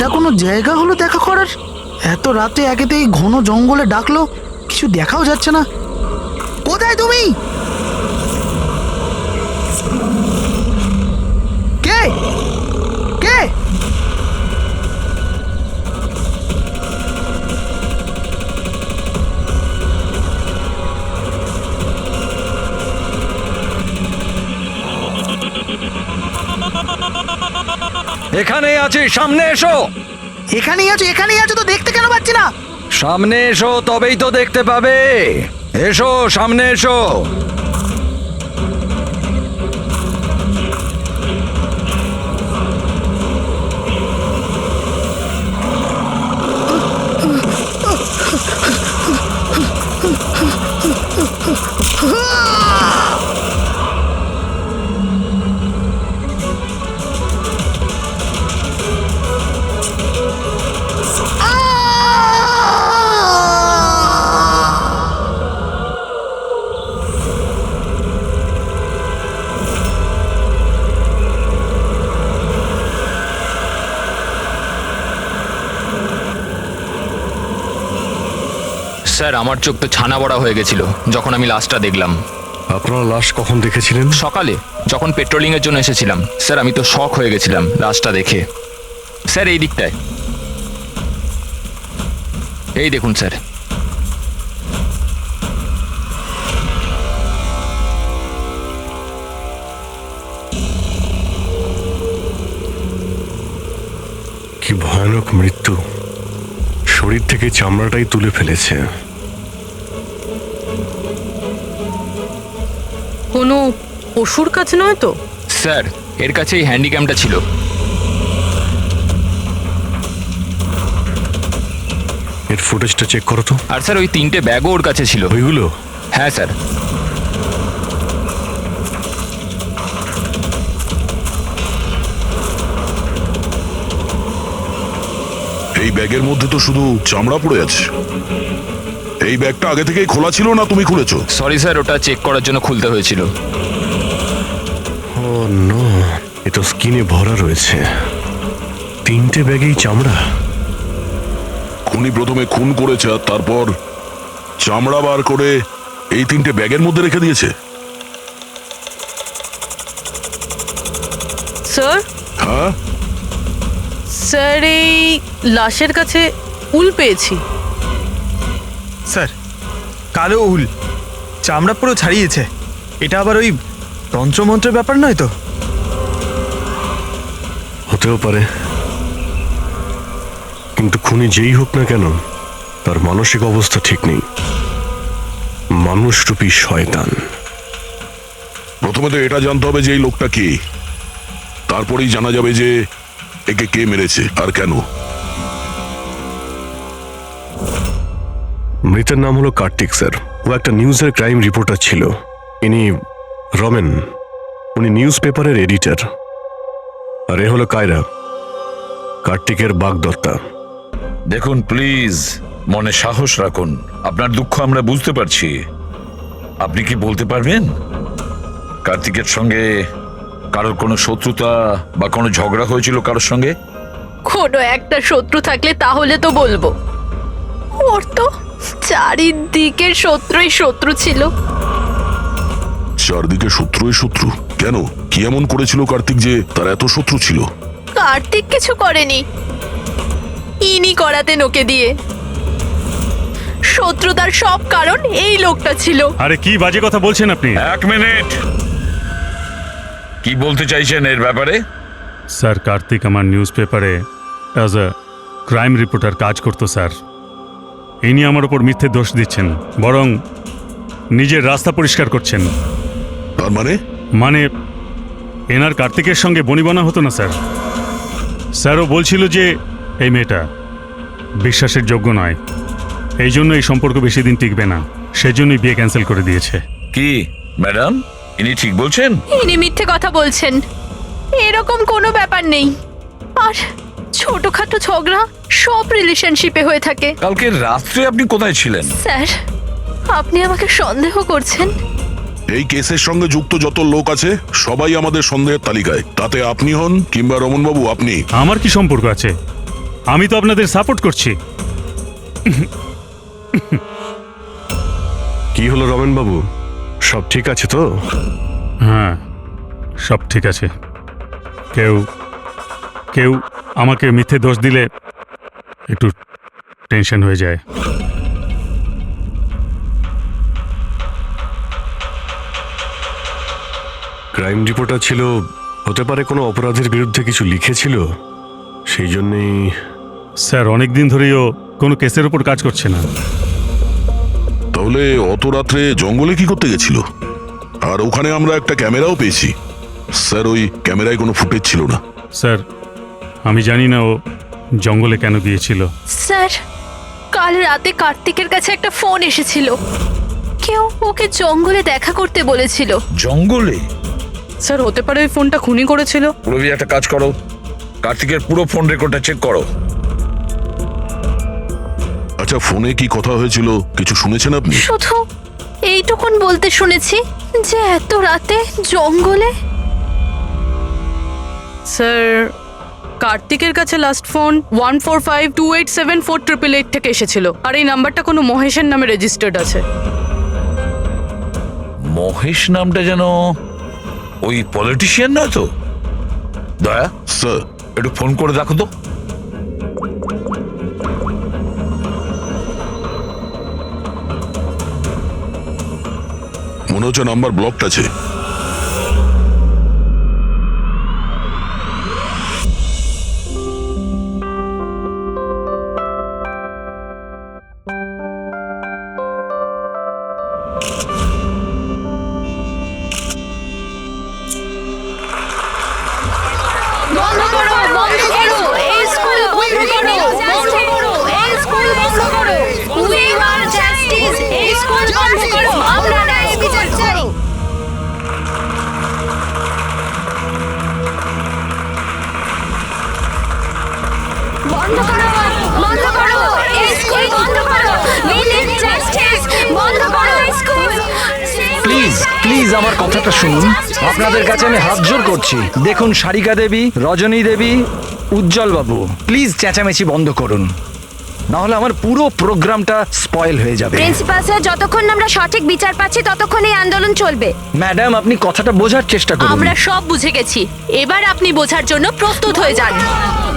এটা কোনো জায়গা হলো দেখা করার? এত রাতে একেতেই ঘন জঙ্গলে ডাকলো, কিছু দেখাও যাচ্ছে না। কোথায় তুমি? কে কে? এখানেই আছি, সামনে এসো। এখানেই আছো তো, দেখতে কেন পাচ্ছি না? সামনে এসো, তবেই তো দেখতে পাবে। এসো, সামনে এসো। স্যার, আমার চোখ তো ছানা বড়া হয়ে গেছিল যখন আমি লাশটা দেখলাম। আপনারা লাশ কখন দেখেছিলেন? সকালে যখন পেট্রোলিং এর জন্য এসেছিলাম। স্যার, আমি তো শক হয়ে গেছিলাম লাশটা দেখে। স্যার, এই দিকটায়, এই দেখুন স্যার। কি ভয়ানক মৃত্যু! শরীর থেকে চামড়াটাই তুলে ফেলেছে। কোনো পশুর কাজ নয় তো? স্যার, এর কাছে এই হ্যান্ডিক্যামটা ছিল। এর ফুটেজটা চেক করো তো। আর স্যার, ওই 3টে ব্যাগও ওর কাছে ছিল। ওইগুলো? হ্যাঁ স্যার। এই ব্যাগের মধ্যে তো শুধু চামড়া পড়ে আছে। এই ব্যাগটা আগে থেকেই খোলা ছিল না তুমি খুলেছো? সরি স্যার, ওটা চেক করার জন্য খুলতে হয়েছিল। ও নো, এটা স্কিনে ভরা রয়েছে। 3টে ব্যাগেই চামড়া। খুনি প্রথমে খুন করেছে আর তারপর চামড়া বার করে এই 3টে ব্যাগের মধ্যে রেখে দিয়েছে। স্যার, হ্যাঁ, স্যার এই লাশের কাছে উল পেয়েছি। স্যার, কালো উল, চামড়া পুরো ছাড়িয়েছে। এটা আবার ওই তন্ত্রমন্ত্রের ব্যাপার নয় তো? হতেও পারে, কিন্তু খুনি যেই হোক না কেন তার মানসিক অবস্থা ঠিক নেই। মানুষরূপী শয়তান। প্রথমে তো এটা জানতে হবে যে এই লোকটা কে, তারপরেই জানা যাবে যে একে কে মেরেছে আর কেন। মৃতের নাম হলো কার্তিক স্যার। ও একটা নিউজের ক্রাইম রিপোর্টার ছিল। ইনি রমেন, উনি নিউজ পেপারের এডিটর। আর এ হলো কায়রা, কার্তিকের বাগদত্তা। দেখুন প্লিজ, মনে সাহস রাখুন। আপনার দুঃখ আমরা বুঝতে পারছি। আপনি কি বলতে পারবেন কার্তিকের সঙ্গে কারোর কোনো শত্রুতা বা কোনো ঝগড়া হয়েছিল কারোর সঙ্গে? কোনো একটা শত্রু থাকলে তাহলে তো বলবো। ওর তো চারিদিকের শত্রুই শত্রু ছিল। চারদিকে শত্রুই শত্রু? কেন, কি এমন করেছিল কার্তিক যে তার এত শত্রু ছিল? কার্তিক কিছু করেনি, ইনি করাতে নোকে দিয়ে। শত্রুতার সব কারণ এই লোকটা ছিল। আরে কি বাজে কথা বলছেন আপনি? এক মিনিট, কি বলতে চাইছেন এর ব্যাপারে? স্যার, কার্তিক আমার নিউজ পেপারে অ্যাজ এ ক্রাইম রিপোর্টার কাজ করতো স্যার। ইনি আমার ওপর মিথ্যে দোষ দিচ্ছেন, বরং নিজের রাস্তা পরিষ্কার করছেন। তার মানে এনার কার্তিকের সঙ্গে বনিবনা হতো না স্যার। স্যারও বলছিল যে এই মেয়েটা বিশ্বাসের যোগ্য নয়, এই জন্য এই সম্পর্ক বেশি দিন টিকবে না, সেজন্যই বিয়ে ক্যান্সেল করে দিয়েছে। কি ম্যাডাম, ইনি ঠিক বলছেন? ইনি মিথ্যে কথা বলছেন, এরকম কোনো ব্যাপার নেই। আর ছোটখাটো ঝগড়া সব রিলেশনশিপে হয়ে থাকে। কালকে রাত্রে আপনি কোথায় ছিলেন? স্যার, আপনি আমাকে সন্দেহ করছেন? এই কেসের সঙ্গে যুক্ত যত লোক আছে সবাই আমাদের সন্দেহের তালিকায়। তাতে আপনি হন কিংবা রমনবাবু আপনি। আমার কি সম্পর্ক আছে? আমি তো আপনাদের সাপোর্ট করছি। কি হলো রমেন বাবু, সব ঠিক আছে তো? হ্যাঁ, সব ঠিক আছে। কেউ কেউ আমাকে মিথ্যে দোষ দিলে একটু টেনশন হয়ে যায়। ক্রাইম রিপোর্টার ছিল, হতে পারে কোনো অপরাধের বিরুদ্ধে কিছু লিখেছিল, সেই জন্যেই। স্যার, অনেক দিন ধরেই ও কোনো কেসের উপর কাজ করছে না। তাহলে অত রাত্রে জঙ্গলে কি করতে গেছিল? আর ওখানে আমরা একটা ক্যামেরাও পেয়েছি। স্যার, ওই ক্যামেরায় কোনো ফুটেজ ছিল না। স্যার, আমি জানি না ও জঙ্গলে কেন গিয়েছিল। স্যার, কাল রাতে কার্তিকের কাছে একটা ফোন এসেছিল। কেউ ওকে জঙ্গলে দেখা করতে বলেছিল। জঙ্গলে? স্যার, হতে পারে ওই ফোনটা খুনি করেছিল। পুরবি, একটা কাজ করো, কার্তিকের পুরো ফোন রেকর্ডটা চেক করো। আচ্ছা, ফোনে কি কথা হয়েছিল কিছু শুনেছেন আপনি? শুধু এইটুকুন বলতে শুনেছি যে এত রাতে জঙ্গলে। স্যার, কার্তিকের কাছে লাস্ট ফোন 1452874888 থেকে এসেছিল, আর এই নাম্বারটা কোনো মহেশের নামে রেজিস্টার্ড আছে। মহেশ নামটা যেন ওই পলিটিশিয়ান না তো? দয়া, স্যার, একটু ফোন করে দেখো তো। মনে হচ্ছে নাম্বার ব্লকড আছে। বন্ধ করো, বন্ধ করো, এই স্কুল বন্ধ করো, বন্ধ করো, এই স্কুল বন্ধ করো। উই ওয়ান্ট জাস্টিস, এই স্কুল বন্ধ করো, আমরা ন্যায় বিচার চাই। বন্ধ করো, বন্ধ করো, এই স্কুল বন্ধ করো। উই নিড জাস্টিস, বন্ধ করো এই স্কুল। প্লিজ প্লিজ আমার কথাটা শুনুন। আপনাদের কাছে আমি হাত জোর করছি। দেখুন, সারিকা দেবী, রজনী দেবী, উজ্জ্বল বাবু, প্লিজ চেঁচামেচি বন্ধ করুন, না হলে আমার পুরো প্রোগ্রামটা স্পয়েল হয়ে যাবে। প্রিন্সিপাল স্যার, যতক্ষণ না আমরা সঠিক বিচার পাচ্ছি ততক্ষণ এই আন্দোলন চলবে। ম্যাডাম, আপনি কথাটা বোঝার চেষ্টা করুন। আমরা সব বুঝে গেছি, এবার আপনি বোঝার জন্য প্রস্তুত হয়ে যান।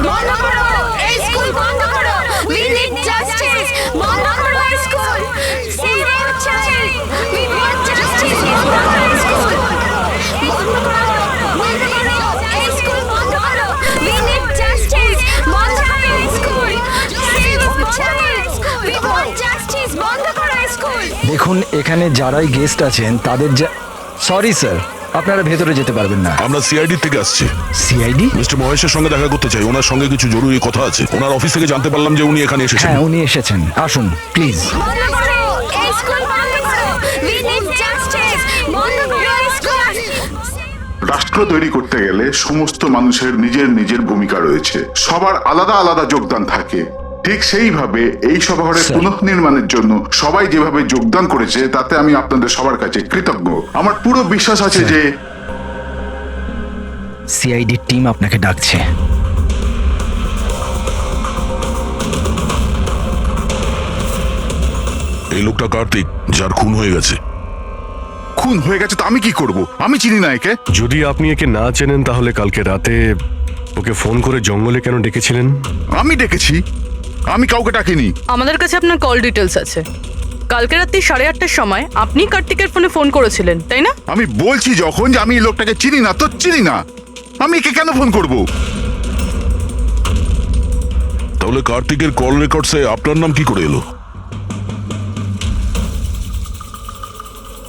বন্ধ করো, এই স্কুল বন্ধ করো। উই নিড জাস্টিস, বন্ধ করো এই school. Save our child, we want justice, বন্ধ করো এই স্কুল। বন্ধ করো, বন্ধ করো, এই স্কুল বন্ধ করো। উই নিড জাস্টিস, বন্ধ করো এই school. Save our child, we want justice, বন্ধ করো এই স্কুল। দেখুন, এখানে যারাই গেস্ট আছেন তাদের সরি স্যার, আপনারা ভেতরে যেতে পারবেন না। আমরা সিআইডি থেকে আসছি। সিআইডি? মিস্টার মহেশের সঙ্গে দেখা করতে চাই। ওনার সঙ্গে কিছু জরুরি কথা আছে। ওনার অফিস থেকে জানতে পারলাম যে উনি এখানে এসেছেন। হ্যাঁ, উনি এসেছেন। আসুন প্লিজ। বন্ধ করো, এই স্কুল বন্ধ করো। উই নিড জাস্টিস, বন্ধ করো এই স্কুল। রাষ্ট্র তৈরি করতে গেলে সমস্ত মানুষের নিজের নিজের ভূমিকা রয়েছে, সবার আলাদা আলাদা যোগদান থাকে। ঠিক সেইভাবে এই সভাঘরের পুনঃনির্মাণের জন্য সবাই যেভাবে যোগদান করেছে তাতে আমি আপনাদের সবার কাছে কৃতজ্ঞ। আমার পুরো বিশ্বাস আছে যে সিআইডি টিম আপনাকে ডাকছে। এই লোকটা কার্তিক, যার খুন হয়ে গেছে। খুন হয়ে গেছে তো আমি কি করব? আমি চিনি না একে। যদি আপনি একে না চেনেন তাহলে কালকে রাতে ওকে ফোন করে জঙ্গলে কেন ডেকেছিলেন? আমি ডেকেছি? আমি কাউকে ডাকিনি। আমাদের কাছে আপনার কল ডিটেলস আছে। কালকে রাত্রি 8:30টার সময় আপনি কার্তিকের ফোনে ফোন করেছিলেন, তাই না? আমি বলছি যখন যে আমি এই লোকটাকে চিনি না, তো চিনি না। আমি একে কেন ফোন করব? তাহলে কার্তিকের কল রেকর্ডসে আপনার নাম কি করে এলো?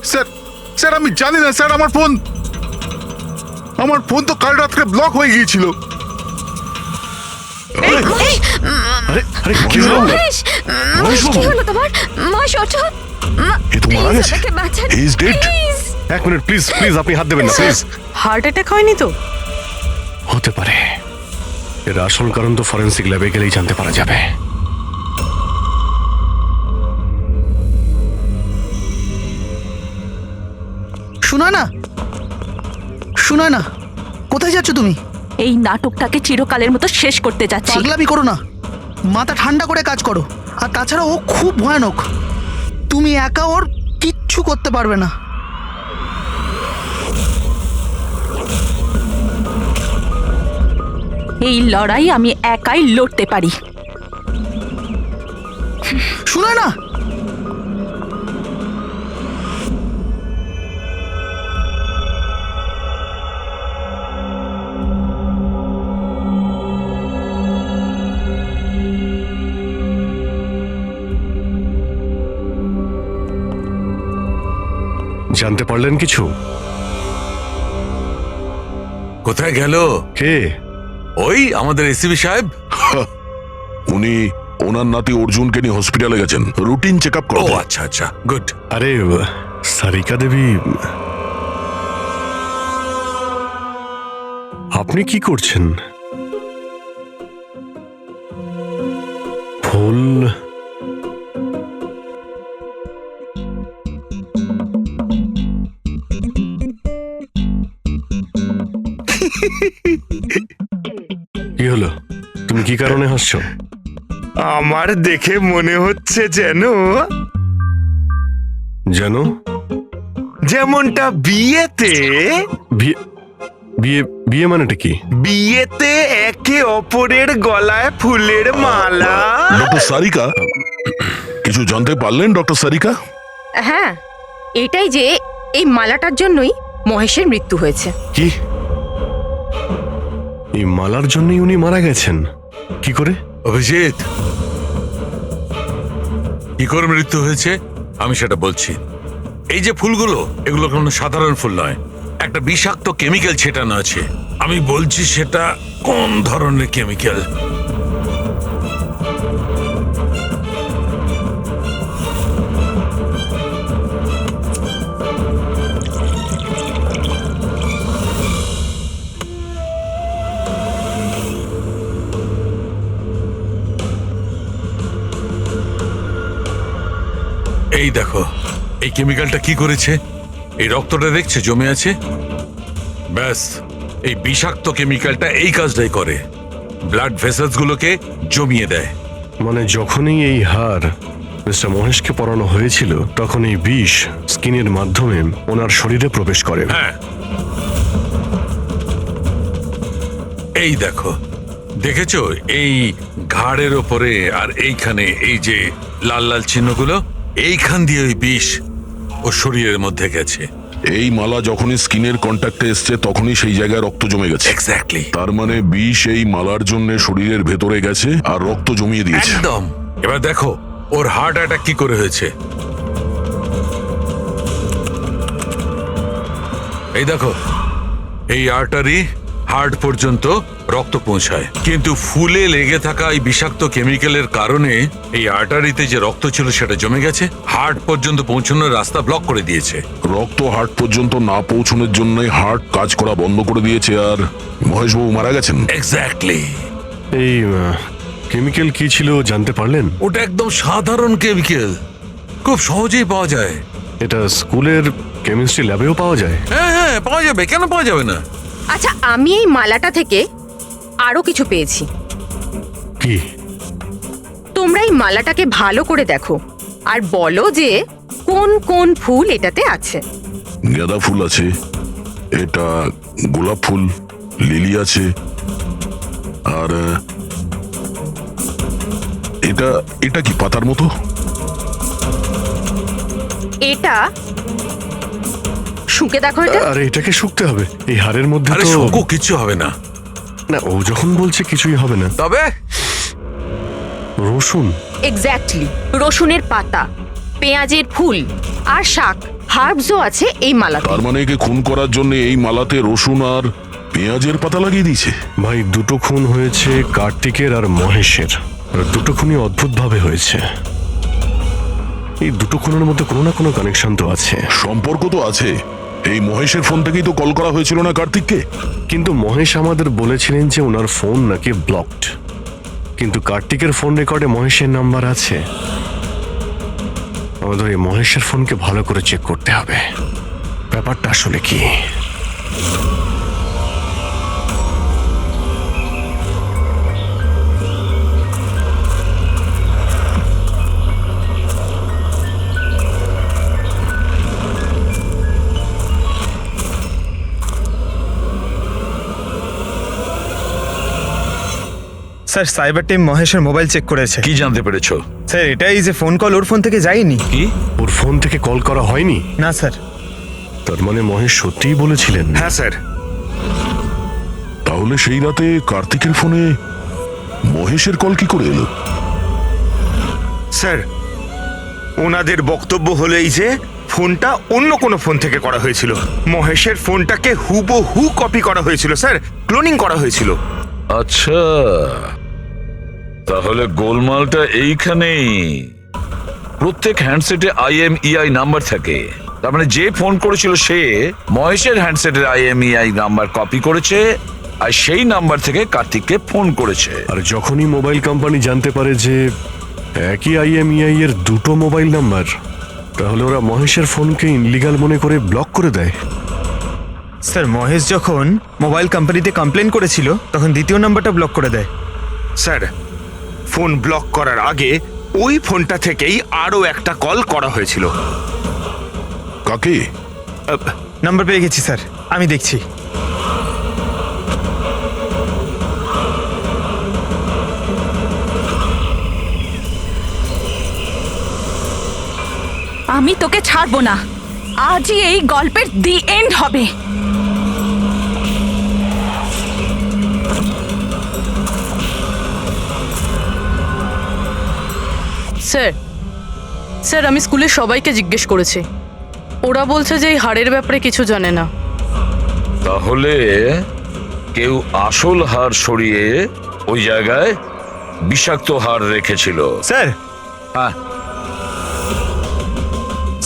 স্যার, স্যার আমি জানি না স্যার। আমার ফোন তো কাল রাত্রে ব্লক হয়ে গিয়েছিল। কি হলো? মহেশ, মহেশ, কি হলো তোমার? মহেশ, ওঠো। এ তো মারা গেছে। আমাকে বাঁচান, He is dead. please। এক মিনিট প্লিজ, প্লিজ আপনি হাত দেবেন না প্লিজ। হার্ট অ্যাটাক হয়নি তো? হতে পারে, এর আসল কারণ তো ফরেন্সিক ল্যাবে গেলেই জানতে পারা যাবে। শোনা না, শোনা না, কোথায় যাচ্ছ তুমি? এই নাটকটাকে চিরকালের মতো শেষ করতে যাচ্ছি। পাগলামি করো না। মাথা ঠান্ডা করে কাজ করো। আর তাছাড়া ও খুব ভয়ানক, তুমি একা ওর কিচ্ছু করতে পারবে না। এই লড়াই আমি একাই লড়তে পারি। শুনো না, জানতে পারলেন কিছু? কোথায় গেল? কে? ওই আমাদের এসিবি সাহেব। উনি ওনার নাতি অর্জুনকে নিয়ে হসপিটালে গেছেন রুটিন চেক আপ ও করতে। আচ্ছা আচ্ছা, গুড। আরে সারিকা দেবী, আপনি কি করছেন? ফুল কি হলো? তুমি কি কারণে হাসছো? আমার দেখে মনে হচ্ছে যেন জানো, যেমনটা বিয়েতে বিয়ে বিয়ে বিয়ে মানেটা কি? বিয়েতে একে অপরের গলায় ফুলের মালা। ডক্টর সারিকা, কিছু জানতে পারলেন ডক্টর সারিকা? হ্যাঁ, এটাই যে এই মালাটার জন্যই মহেশের মৃত্যু হয়েছে। কি? এই মালার জন্যই উনি মারা গেছেন? কি করে? অভিজিৎ, কি করে মৃত্যু হয়েছে আমি সেটা বলছি। এই যে ফুলগুলো, এগুলো কোনো সাধারণ ফুল নয়, একটা বিষাক্ত কেমিক্যাল ছেটানো আছে। আমি বলছি সেটা কোন ধরনের কেমিক্যাল। এই দেখো, এই কেমিক্যালটা কি করেছে? এই রক্তটা দেখছে জমে আছে, ব্যাস এই বিষাক্ত কেমিক্যালটা এই কাজটাই করে, ব্লাড ভেসেলস গুলোকে জমিয়ে দেয়। মানে যখনই এই হার মিস্টার মহেশকে পরানো হয়েছিল, তখন এই বিষ স্কিনের মাধ্যমে ওনার শরীরে প্রবেশ করে। হ্যাঁ, এই দেখো, দেখেছো এই ঘাড়ের ওপরে আর এইখানে এই যে লাল লাল চিহ্নগুলো, এইখান দিয়ে ওই বিষ ও শরীরের মধ্যে গেছে। এই মালা যখনই স্কিনের কন্ট্যাক্টে এসছে তখনই সেই জায়গায় রক্ত জমে গেছে। এক্স্যাক্টলি। তার মানে বিষ এই মালার জন্য শরীরের ভেতরে গেছে আর রক্ত জমিয়ে দিয়েছে। একদম। এবার দেখো ওর হার্ট অ্যাটাক কি করে হয়েছে। এই দেখো, এই আর্টারি হার্ট পর্যন্ত রক্ত পৌঁছায়, কিন্তু ফুলে লেগে থাকা এই বিষাক্ত কেমিক্যালের কারণে এই আর্টারিতে যে রক্ত ছিল সেটা জমে গেছে, হার্ট পর্যন্ত পৌঁছানোর রাস্তা ব্লক করে দিয়েছে। রক্ত হার্ট পর্যন্ত না পৌঁছানোর জন্য হার্ট কাজ করা বন্ধ করে দিয়েছে আর মহেশবাবু মারা গেছেন। এক্স্যাক্টলি। এই কেমিক্যাল কি ছিল জানতে পারলেন? ওটা একদম সাধারণ কেমিক্যাল, খুব সহজেই পাওয়া যায়। এটা স্কুলের কেমিস্ট্রি ল্যাবেও পাওয়া যায়? হ্যাঁ হ্যাঁ, পাওয়া যাবে, কেন পাওয়া যাবে না। আচ্ছা, আমি এই মালাটা থেকে আরো কিছু পেয়েছি। কি? তোমরা এই মালাটাকে ভালো করে দেখো আর বলো যে কোন কোন ফুল এটাতে আছে। গাঁদা ফুল আছে, এটা গোলাপ ফুল, লিলি আছে, আর এটা এটা কি পাতার মতো? এটা শুকে দেখো এটা। আরে এটাকে শুকতে হবে? এই হাড়ের মধ্যে আরে তো শোকো, কিচ্ছু হবে না। না, ও যখন বলছে কিছুই হবে না। তবে রসুন? এক্স্যাক্টলি, রসুনের পাতা, পেঁয়াজের ফুল আর শাক, হার্বসও আছে এই মালাতে। তার মানে একে খুন করার জন্য এই মালাতে রসুন আর পেঁয়াজের পাতা লাগিয়ে দিয়েছে। ভাই, দুটো খুন হয়েছে কার্তিকের আর মহেশের, আর দুটো খুনই অদ্ভুতভাবে হয়েছে। এই দুটো খুনের মধ্যে কোনো না কোনো কানেকশন তো আছে। সম্পর্ক তো আছে। এই মহেশের ফোন থেকেই তো কল করা হয়েছিল না কার্তিককে? কিন্তু মহেশ আমাদের বলেছিলেন যে ওনার ফোন নাকি ব্লকড, কিন্তু কার্তিকের ফোন রেকর্ডে মহেশের নাম্বার আছে। আমাদের এই মহেশের ফোনকে ভালো করে চেক করতে হবে, ব্যাপারটা আসলে কি। Sir cyber team মহেশের mobile check করেছে। কি জানতে পেরেছো? স্যার এটাই যে ফোন কল ওর ফোন থেকে যায়নি। কি? ওর ফোন থেকে কল করা হয়নি? না স্যার। তার মানে মহেশ সত্যিই বলেছিলেন? হ্যাঁ স্যার। তাহলে সেই রাতে কার্তিকের ফোনে মহেশের কল কি করে এলো? স্যার ওনাদের বক্তব্য হলো এই যে ফোনটা অন্য কোনো ফোন থেকে করা হয়েছিল। মহেশের ফোনটাকে হুবহু কপি করা হয়েছিল স্যার, ক্লোনিং করা হয়েছিল। আচ্ছা, তাহলে গোলমালটা এইখানেই। প্রত্যেক হ্যান্ডসেটে IMEI নাম্বার থাকে, তার মানে যে ফোন করেছিল সে মহেশের হ্যান্ডসেটের IMEI নাম্বার কপি করেছে আর সেই নাম্বার থেকে কার্তিককে ফোন করেছে। আর যখনই মোবাইল কোম্পানি জানতে পারে যে একই IMEI এর দুটো মোবাইল নাম্বার, তাহলে ওরা মহেশের ফোনকে ইনলিগাল মনে করে ব্লক করে দেয়। স্যার মহেশ যখন মোবাইল কোম্পানিতে কমপ্লেন করেছিল তখন দ্বিতীয় নাম্বারটা ব্লক করে দেয়। স্যার ফোন ব্লক করার আগে ওই ফোনটা থেকেই আরো একটা কল করা হয়েছিল। কাকে? নাম্বার পেয়ে গেছি স্যার, আমি দেখছি। আমি তোকে ছাড়বো না, আজই এই গল্পের দি এন্ড হবে। স্যার স্যার আমি স্কুলের সবাইকে জিজ্ঞেস করেছি, ওরা বলছে যে এই হাড়ের ব্যাপারে কিছু জানে না। তাহলে কেউ আসল হার সরিয়ে ওই জায়গায় বিষাক্ত হার রেখেছিল। স্যার। হ্যাঁ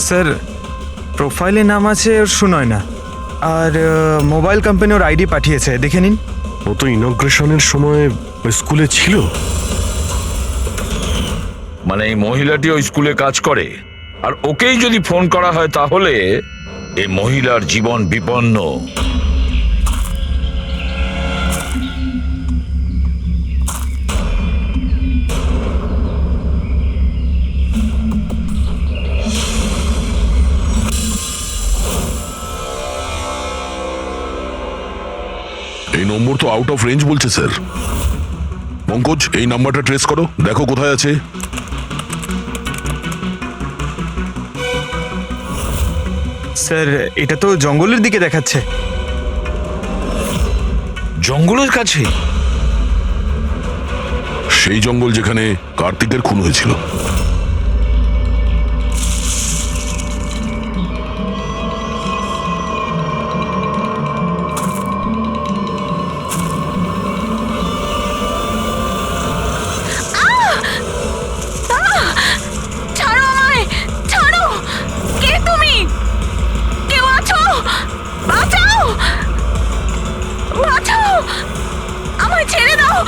স্যার প্রোফাইলে নাম আছে ওর সুনয় না, আর মোবাইল কোম্পানি ওর ID পাঠিয়েছে, দেখে নিন। ও তো ইনগ্রেশনের সময় ওই স্কুলে ছিল। মানে এই মহিলাটি ওই স্কুলে কাজ করে, আর ওকেই যদি ফোন করা হয় তাহলে এই মহিলার জীবন বিপন্ন। এই নম্বর তো আউট অফ রেঞ্জ বলছে স্যার। পঙ্কজ এই নাম্বারটা ট্রেস করো, দেখো কোথায় আছে। স্যার এটা তো জঙ্গলের দিকে দেখাচ্ছে। জঙ্গলের কাছে? সেই জঙ্গল যেখানে কার্তিকের খুন হয়েছিল। ছাড়ো আমায়, ছাড়ো। কে তুমি? কেউ আছো? বাঁচাও, বাঁচাও, আমায় ছেড়ে দাও।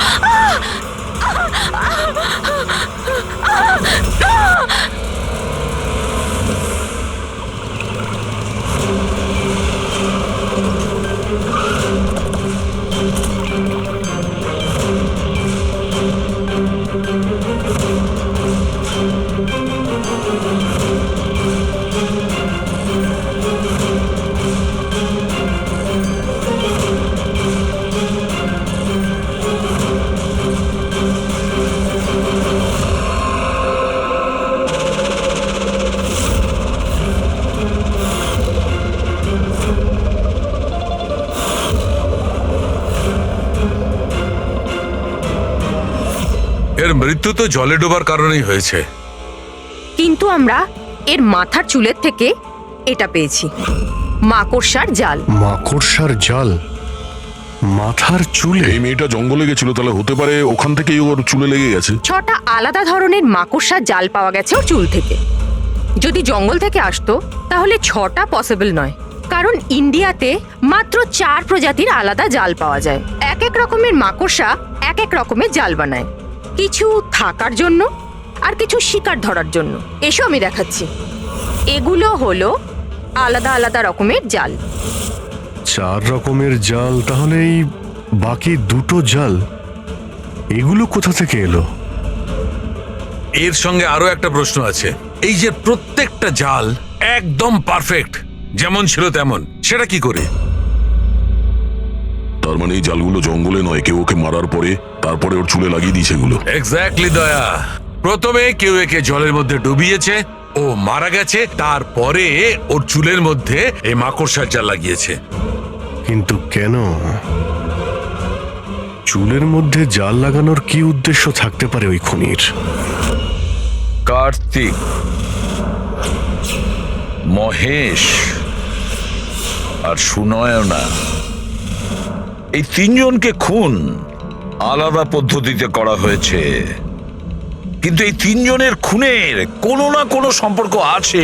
এর মৃত্যু তো জলে ডোবার কারণেই হয়েছে। কিন্তু আমরা এর মাথার চুলের থেকে এটা পেয়েছি, মাকড়সার জাল। মাকড়সার জাল মাথার চুলে? এই মেয়েটা জঙ্গলে গেছিল, তাহলে হতে পারে ওখান থেকেই ওর চুলে লেগে গেছে। 6টা আলাদা ধরনের মাকড়সার জাল পাওয়া গেছে ওর চুল থেকে। যদি জঙ্গল থেকে আসতো তাহলে 6টা পসিবল নয়, কারণ ইন্ডিয়াতে মাত্র 4 প্রজাতির আলাদা জাল পাওয়া যায়। এক এক রকমের মাকড়সা এক এক রকমের জাল বানায়, কিছু থাকার জন্য আর কিছু শিকার ধরার জন্য। এসো আমি দেখাচ্ছি। এগুলো হলো আলাদা আলাদা রকমের জাল। 4 রকমের জাল, তাহলে এই বাকি দুটো জাল এগুলো কোথা থেকে এলো? এর সঙ্গে আরো একটা প্রশ্ন আছে, এই যে প্রত্যেকটা জাল একদম পারফেক্ট, যেমন ছিল তেমন, সেটা কি করে? তার মানে এই জালগুলো জঙ্গলে নয়, কেউ ওকে মারার পরে তারপরে ওর চুলে লাগিয়ে দিয়েছে এগুলো। এক্স্যাক্টলি দয়া, প্রথমে কেউ একে জলের মধ্যে ডুবিয়েছে, ও মারা গেছে, তারপরে ওর চুলের মধ্যে এই মাকড়সার জাল লাগিয়েছে। কিন্তু কেন? চুলের মধ্যে জাল লাগানোর কি উদ্দেশ্য থাকতে পারে ওই খুনির? কার্তিক, মহেশ আর সুনয়না, এই তিনজনকে খুন আলাদা পদ্ধতিতে করা হয়েছে, কিন্তু এই তিনজনের খুনের কোনো না কোনো সম্পর্ক আছে,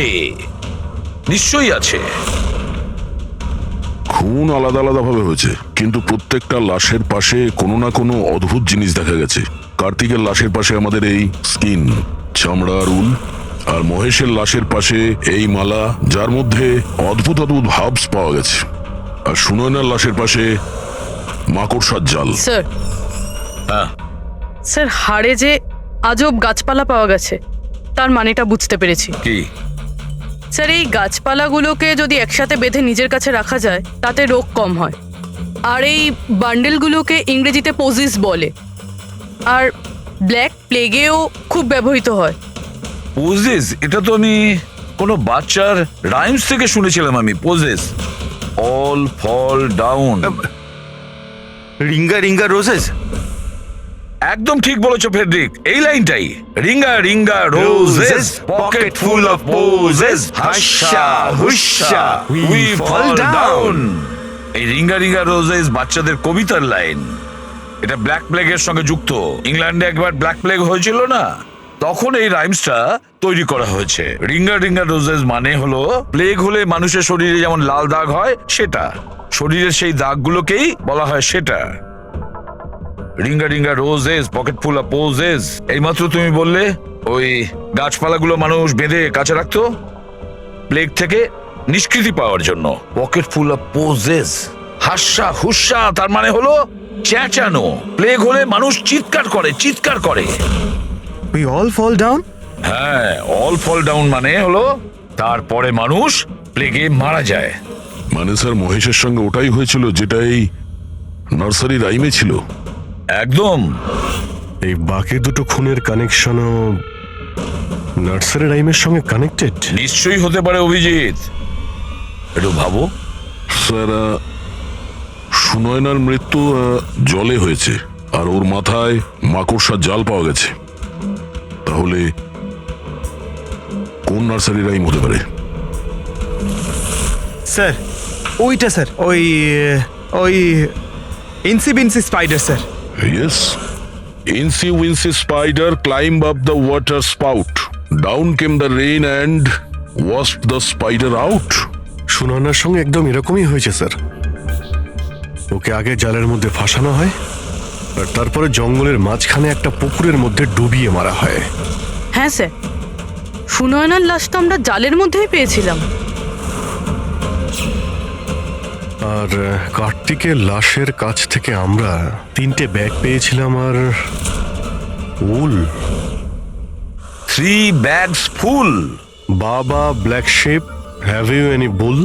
নিশ্চয়ই আছে। খুন আলাদা আলাদা ভাবে হয়েছে, কিন্তু প্রত্যেকটা লাশের পাশে কোনো না কোনো অদ্ভুত জিনিস দেখা গেছে। কার্তিকের লাশের পাশে আমাদের এই স্কিন, চামড়ার উল, আর মহেশের লাশের পাশে এই মালা, যার মধ্যে অদ্ভুত অদ্ভুত ভাবস পাওয়া গেছে, আর সুনয়নার লাশের পাশে মাকড়সার জাল। স্যার, স্যার হাড়ে যে আজব গাছপালা পাওয়া গেছে তার মানেটা বুঝতে পেরেছি। কি? স্যার এই গাছপালাগুলোকে যদি একসাথে বেঁধে নিজের কাছে রাখা যায় তাতে রোগ কম হয়, আর এই বান্ডেলগুলোকে ইংরেজিতে পোজিস বলে, আর ব্ল্যাক প্লেগেও খুব ব্যবহৃত হয়। পোজেস, এটা তো আমি কোনো বাচ্চার রাইমস থেকে শুনেছিলাম আমি। Poses, all fall down, ring a ring a roses. একদম ঠিক বলেছো ফেডরিক, এই লাইনটাই। Ring a ring a roses, pocket full of posies, হাস্যা হুস্যা we fall down. এই রিঙ্গা রিঙ্গা রোজেস বাচ্চাদের কবিতার লাইন। এটা ব্ল্যাক প্লেগের সঙ্গে যুক্ত। ইংল্যান্ডে একবার ব্ল্যাক প্লেগ হয়েছিল না, তখন এই রাইমসটা তৈরি করা হয়েছে। রিঙ্গা রিঙ্গা রোজেস মানে হলো প্লেগ হলে মানুষের শরীরে যেমন লাল দাগ হয় সেটা, শরীরের সেই দাগগুলোকেই বলা হয় সেটা। Ring a ring a roses, pocket full of posies, এইমাত্র তুমি বললে ওই গাছপালাগুলো মানুষ বেঁধে কাছে রাখতো প্লেগ থেকে নিষ্কৃতি পাওয়ার জন্য। পকেট ফুল অফ পোজেস, হাস্যা হুস্যা তার মানে হলো চেঁচানো। প্লেগ হলে মানুষ চিৎকার করে, চিৎকার করে। We all fall down? হ্যাঁ, অল ফল ডাউন মানে হলো তারপরে মানুষ প্লেগে মারা যায়। মানে স্যার মহেশের সঙ্গে ওটাই হয়েছিল যেটা এই নার্সারি রাইমে ছিল। একদম। এই বাকি দুটো খুনের কানেকশনও নার্সারি রাইমের সঙ্গে কানেক্টেড? নিশ্চয়ই হতে পারে অভিজিৎ, একটু ভাবো। স্যার সুনয়নার মৃত্যু জলে হয়েছে, আর ওর মাথায় মাকড়সার জাল পাওয়া গেছে। তাহলে কোন নার্সারি রাইম হতে পারে? স্যার ওইটা স্যার, ওই ওই ইনসি বিনসি spider sir. Yes. Incy Wincy spider climbed up the water spout. Down came the rain and washed the spider out. সুনয়নার সঙ্গে একদম এরকমই হয়েছে স্যার। ওকে আগে জালের মধ্যে ফাঁসানো হয়, আর তারপরে জঙ্গলের মাঝখানে একটা পুকুরের মধ্যে ডুবিয়ে মারা হয়। হ্যাঁ স্যার, সুনয়নার লাশ তো আমরা জালের মধ্যেই পেয়েছিলাম। আর কার্তিকের লাশের কাছ থেকে আমরা 3টে ব্যাগ পেয়েছিলাম, আর উল 3 bags full. বাবা black sheep, have you any wool?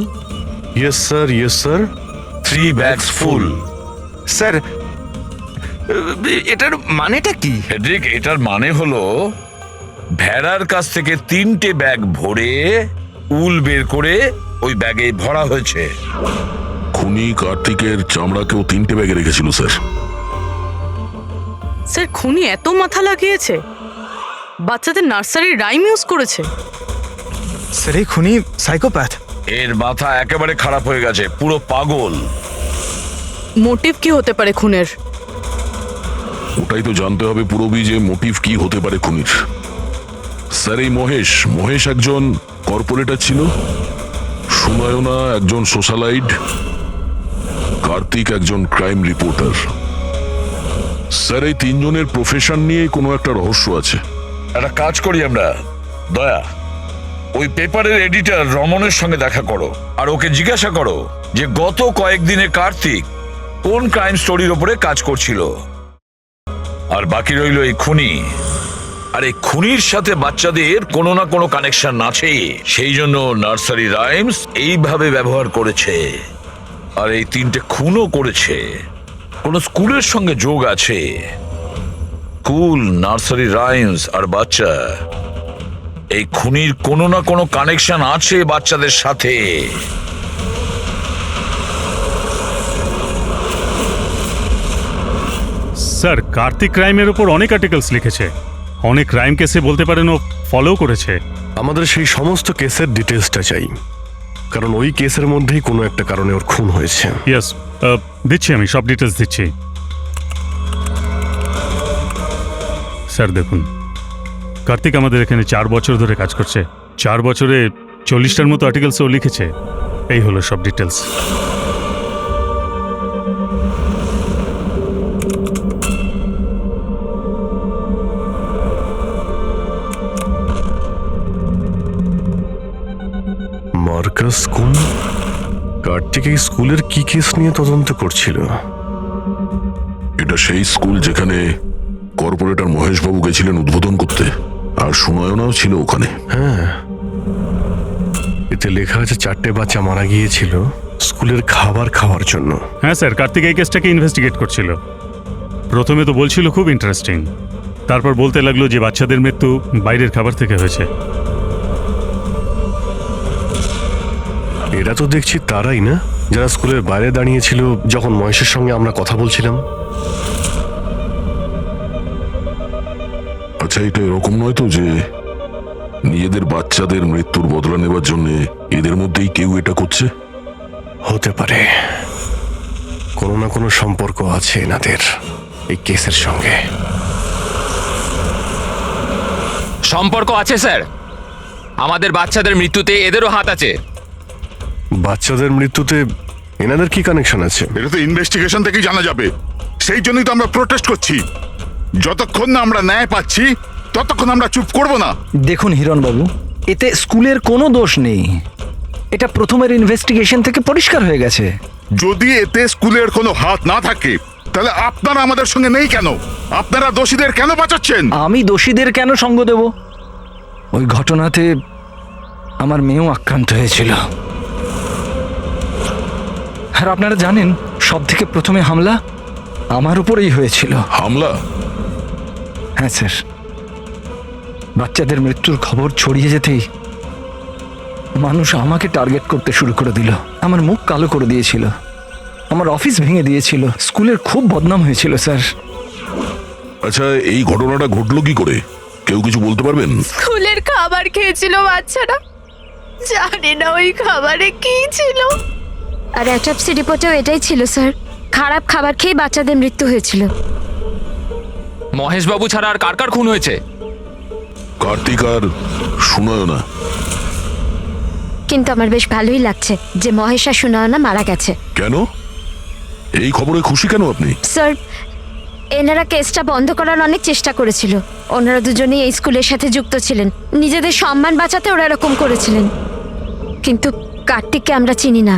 Yes sir, yes sir. 3 bags full. Sir এটার মানেটা কি? ফেডরিক, এটার মানে হলো ভেড়ার কাছ থেকে 3টে ব্যাগ ভরে উল বের করে ওই ব্যাগে ভরা হয়েছে। খুনি কার্তিকের চামড়াকেও 3টে ব্যাগে রেখেছিল স্যার। স্যার খুনি এত মাথা লাগিয়েছে, বাচ্চাদের নার্সারি রাইম ইউজ করেছে। স্যার এই খুনি সাইকোপ্যাথ। এর মাথা একেবারে খারাপ হয়ে গেছে, পুরো পাগল। মোটিভ কি হতে পারে খুনের? ওটাই তো জানতে হবে পুরবি, যে মোটিভ কি হতে পারে খুনির। স্যার এই মহেশ একজন কর্পোরেটর ছিল, সুনয়না একজন সোশ্যালাইট, কার্তিক একজন ক্রাইম রিপোর্টার। স্যার এই 3 জনের প্রফেশন নিয়ে কোনো একটা রহস্য আছে। একটা কাজ করি আমরা, দয়া, ওই পেপারের এডিটর রমনের সঙ্গে দেখা করো, আর ওকে জিজ্ঞাসা করো যে গত কয়েকদিনে কার্তিক কোন ক্রাইম স্টোরির উপরে কাজ করছিল। আর বাকি রইল এই খুনি, আর এই খুনির সাথে বাচ্চাদের কোনো না কোনো কানেকশন আছে, সেই জন্য নার্সারি রাইমস এইভাবে ব্যবহার করেছে, আর এই 3টে খুনও করেছে। কোনো স্কুলের সঙ্গে যোগ আছে? স্কুল, নার্সারি রাইমস আর বাচ্চা, এই খুনির কোনো না কোনো কানেকশন আছে বাচ্চাদের সাথে। স্যার, কার্তিক ক্রাইমের ওপর অনেক আর্টিকেলস লিখেছে, অনেক ক্রাইম কেসে বলতে পারেন ও ফলো করেছে। আমাদের সেই সমস্ত কেসের ডিটেলসটা চাই, কারণ ওই কেসের মধ্যেই কোনো একটা কারণে ওর খুন হয়েছে। ইয়েস, দিচ্ছি, আমি সব ডিটেলস দিচ্ছি। স্যার দেখুন, কার্তিক আমাদের এখানে 4 বছর ধরে কাজ করছে। 4 বছরে 40টার মতো আর্টিকেলস ও লিখেছে। এই হলো সব ডিটেলস। মার্কাস কোন? কার্তিক এই স্কুলের কি কেস নিয়ে তদন্ত করছিল? এটা সেই স্কুল যেখানে কর্পোরেটর মহেশবাবু গেছিলেন উদ্বোধন করতে, আর সুনয়নাও ছিল ওখানে। হ্যাঁ, এতে লেখা আছে 4টে বাচ্চা মারা গিয়েছিল স্কুলের খাবার খাওয়ার জন্য। হ্যাঁ স্যার, কার্তিক এই কেসটাকে ইনভেস্টিগেট করছিল। প্রথমে তো বলছিল খুব ইন্টারেস্টিং, তারপর বলতে লাগলো যে বাচ্চাদের মৃত্যু বাইরের খাবার থেকে হয়েছে। এরা তো দেখছি তারাই না যারা স্কুলের বাইরে দাঁড়িয়েছিল যখন মহেশের সঙ্গে আমরা কথা বলছিলাম। আচ্ছা, এটা এরকম নয় তো যে নিজেদের বাচ্চাদের মৃত্যুর বদলা নেবার জন্য এদের মধ্যেই কেউ এটা করছে? হতে পারে, কোনো না কোনো সম্পর্ক আছে এনাদের এই কেসের সঙ্গে। সম্পর্ক আছে স্যার, আমাদের বাচ্চাদের মৃত্যুতে এদেরও হাত আছে। বাচ্চাদের মৃত্যুতে এনাদের কি কানেকশন আছে? এটা তো ইনভেস্টিগেশন থেকেই জানা যাবে। সেই জন্যই তো আমরা প্রোটেস্ট করছি। যতক্ষণ না আমরা ন্যায় পাচ্ছি ততক্ষণ আমরা চুপ করব না। দেখুন হিরণবাবু, এতে স্কুলের কোনো দোষ নেই। এটা প্রথমের ইনভেস্টিগেশন থেকে পরিষ্কার হয়ে গেছে। যদি এতে স্কুলের কোনো হাত না থাকে তাহলে আপনারা আমাদের সঙ্গে নেই কেন? আপনারা দোষীদের কেন বাঁচাচ্ছেন? আমি দোষীদের কেন সঙ্গ দেব? ওই ঘটনাতে আমার মেয়েও আক্রান্ত হয়েছিল। আর আপনারা জানেন, সব থেকে প্রথমে হামলা আমার উপরেই হয়েছিল। হামলা? হ্যাঁ স্যার, বাচ্চাদের মৃত্যুর খবর ছড়িয়ে যেতেই মানুষ আমাকে টার্গেট করতে শুরু করে দিল। আমার মুখ কালো করে দিয়েছিল, আমার অফিস ভেঙে দিয়েছিল, স্কুলের খুব বদনাম হয়েছিল স্যার। আচ্ছা, এই ঘটনাটা ঘটলো কি করে? কেউ কিছু বলতে পারবেন? স্কুলের খাবার খেয়েছিল বাচ্চারা, জানি না ওই খাবারে কি ছিল। আর অ্যাটপসি রিপোর্টেও এটাই ছিল স্যার, খারাপ খাবার খেয়ে বাচ্চাদের মৃত্যু হয়েছিল। মহেশবাবু ছাড়া আর কার কার খুন হয়েছে? কার্তিক আর সুনয়না। কিন্তু আমার বেশ ভালোই লাগছে যে মহেশ আর সুনয়না মারা গেছে। কেন? এই খবরে খুশি কেন আপনি? স্যার, এনারা কেসটা বন্ধ করার অনেক চেষ্টা করেছিল। ওনারা দুজনেই এই স্কুলের সাথে যুক্ত ছিলেন, নিজেদের সম্মান বাঁচাতে ওরা এরকম করেছিলেন। কিন্তু কার্তিককে আমরা চিনি না।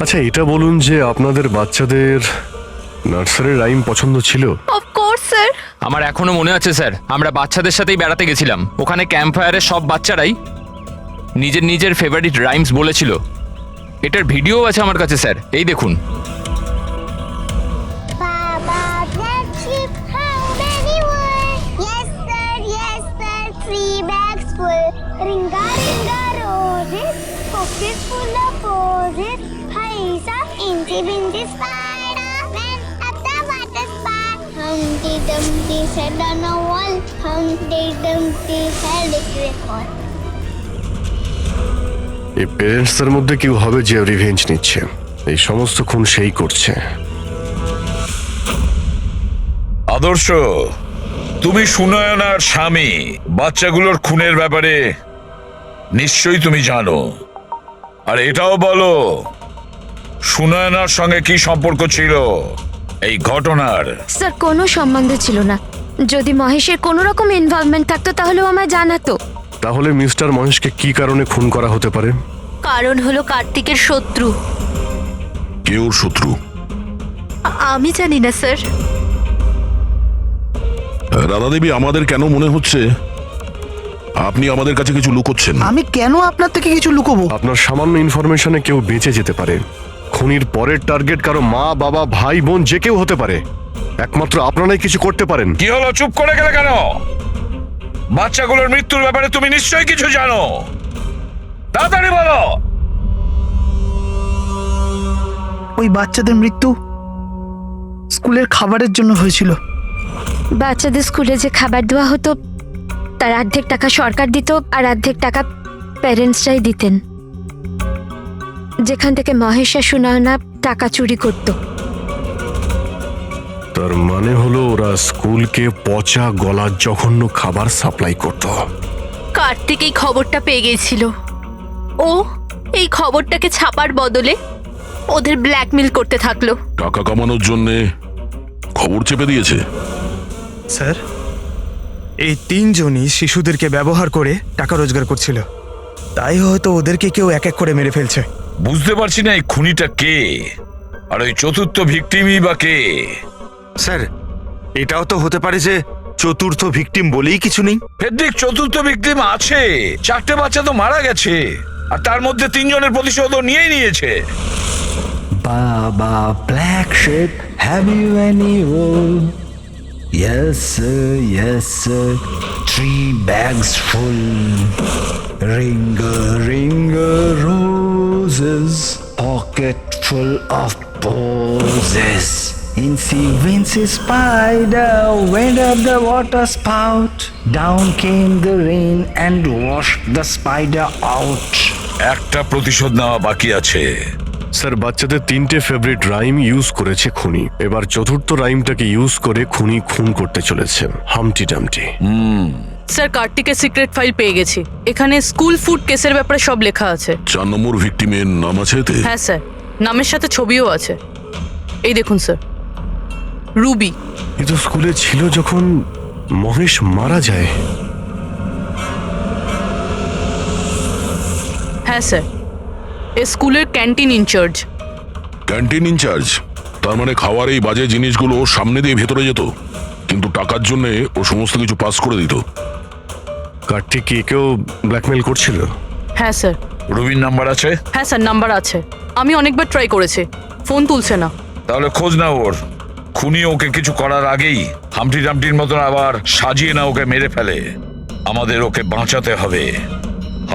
আচ্ছা, এটা বলুন যে আপনাদের বাচ্চাদের নার্সারি রাইম পছন্দ ছিল? Of course sir. আমার এখনো মনে আছে স্যার, আমরা বাচ্চাদের সাথেই বেড়াতে গেছিলাম। ওখানে ক্যাম্প ফায়ারে সব বাচ্চারাই নিজের নিজের ফেভারিট রাইমস বলেছিল। এটার ভিডিও আছে আমার কাছে স্যার, এই দেখুন। Humpty Dumpty sat on a wall. Humpty Dumpty had a great fall. এই প্যারেন্টসদের মধ্যে কেউ হবে যে রিভেঞ্জ নিচ্ছে। এই সমস্ত খুন সেই করছে। আদর্শ, তুমি সুনয়নার স্বামী, বাচ্চাগুলোর খুনের ব্যাপারে নিশ্চয়ই তুমি জানো। আর এটাও বলো, সুনয়নার সঙ্গে কি সম্পর্ক ছিল এই ঘটনার? স্যার, কোনো সম্বন্ধ ছিল না। যদি মহেশের কোনো রকম ইনভলভমেন্ট থাকতো তাহলেও আমায় জানাতো। তাহলে মিস্টার মহেশকে কি কারণে খুন করা হতে পারে? কারণ হলো কার্তিকের শত্রু। কে ওর শত্রু? আমি জানি না স্যার। রাধা দেবী, আমাদের কেন মনে হচ্ছে আপনি আমাদের কাছে কিছু লুকোচ্ছেন? আমি কেন আপনার থেকে কিছু লুকোবো? আপনার সামান্য ইনফরমেশনে কেউ বেঁচে যেতে পারে, খুনির পরের টার্গেট কারো মা, বাবা, ভাই, বোন যে কেউ হতে পারে। একমাত্র আপনারাই কিছু করতে পারেন। কি হলো, চুপ করে গেলে কেন? বাচ্চাগুলোর মৃত্যুর ব্যাপারে তুমি নিশ্চয়ই কিছু জানো, তাড়াতাড়ি বলো। ওই বাচ্চাদের মৃত্যু স্কুলের খাবারের জন্য হয়েছিল। বাচ্চাদের স্কুলে যে খাবার দেওয়া হতো তার অর্ধেক টাকা সরকার দিত আর অর্ধেক টাকা প্যারেন্টসরাই দিতেন, যেখান থেকে মহেশ আর সুনয়না টাকা চুরি করত। তার মানে হলো ওরা স্কুলকে পচা গলা জঘন্য খাবার সাপ্লাই করত। কার্তিক এই খবরটা পেয়ে গেছিল। ও এই খবরটাকে ছাপার বদলে ওদের ব্ল্যাকমেল করতে থাকলো। টাকা কামানোর জন্য খবর চেপে দিয়েছে। স্যার, এই তিনজনই শিশুদেরকে ব্যবহার করে টাকা রোজগার করছিল, তাই হয়তো ওদেরকে কেউ এক এক করে মেরে ফেলছে। বুঝতে পারছি না এই খুনিটা কে, আর ওই চতুর্থ ভিকটিমই বা কে। স্যার, এটাও তো হতে পারে যে চতুর্থ ভিকটিম বলেই কিছু নেই। ফেডরিক, চতুর্থ ভিকটিম আছে। 4টে বাচ্চা তো মারা গেছে, আর তার মধ্যে 3 জনের প্রতিশোধও নিয়েই নিয়েছে। Baba Black Sheep, have you any wool? Yes sir, 3 bags full. Ringer roses, pocket full of posies. Incy Wincy spider went up the water spout. Down came the rain and washed the spider out. একটা প্রতিশোধ নেওয়া বাকি আছে। Sir, বাচ্চাদের 3টে favourite rhyme use করেছে খুনি। এবার চতুর্থ রাইমটাকে ইউজ করে খুনি খুন করতে চলেছে, হামটি ডামটি। স্যার, কার্তিকের সিক্রেট ফাইল পেয়ে গেছি। এখানে স্কুল ফুড কেসের ব্যাপারে সব লেখা আছে। 4 নম্বর ভিকটিমের নাম আছে এতে? হ্যাঁ স্যার, নামের সাথে ছবিও আছে। এই দেখুন স্যার, রুবি। এ তো স্কুলে ছিল যখন মহেশ মারা যায়। হ্যাঁ স্যার, এ স্কুলের ক্যান্টিন ইনচার্জ। Canteen in charge? তার মানে খাওয়ার এই বাজে জিনিসগুলো ওর সামনে দিয়ে ভেতরে যেত, কিন্তু টাকার জন্য ও সমস্ত কিছু পাস করে দিত। কার্তিক কি কেউ ব্ল্যাকমেল করছিল? হ্যাঁ স্যার। রুবির নাম্বার আছে? হ্যাঁ স্যার, নাম্বার আছে। আমি অনেকবার ট্রাই করেছি, ফোন তুলছে না। তাহলে খোঁজ না ওর। খুনি ওকে কিছু করার আগেই হামটি ডামটির মতন আবার সাজিয়ে না ওকে মেরে ফেলে। আমাদের ওকে বাঁচাতে হবে।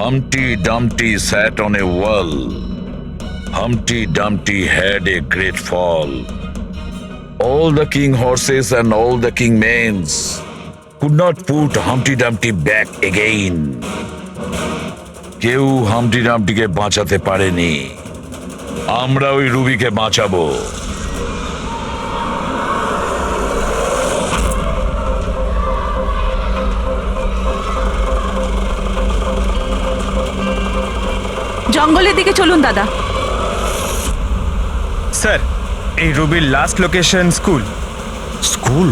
Humpty Dumpty sat on a wall. Humpty Dumpty had a great fall. All the king horses and all the king mains could not put Humpty Dumpty back again. কেউ হামটি ডামটিকে বাঁচাতে পারেনি। আমরা ওই রুবিকে বাঁচাবো। জঙ্গলের দিকে চলুন দাদা। স্যার, এই রুবির লাস্ট লোকেশন স্কুল। স্কুল?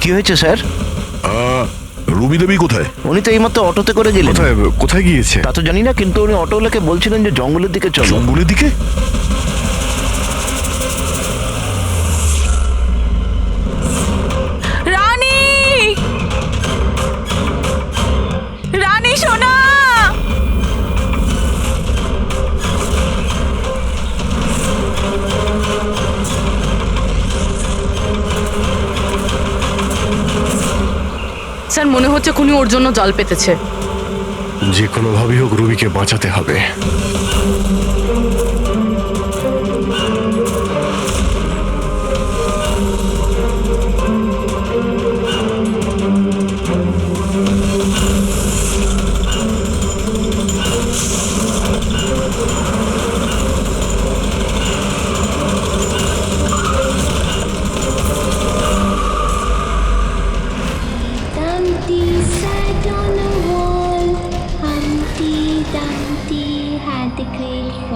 কি হয়েছে স্যার? রুবি দেবী কোথায়? উনি তো এইমাত্র অটোতে করে গেলেন। কোথায় গিয়েছে তা তো জানি না, কিন্তু উনি অটোওয়ালাকে বলছিলেন যে জঙ্গলের দিকে চলো। জঙ্গলের দিকে? রানী, রানী সোনা। স্যার, মনে হচ্ছে খুনি ওর জন্য জাল পেতেছে। যে কোনোভাবেই হোক রুবিকে বাঁচাতে হবে। Dumpty sat on a wall. Humpty Dumpty had a great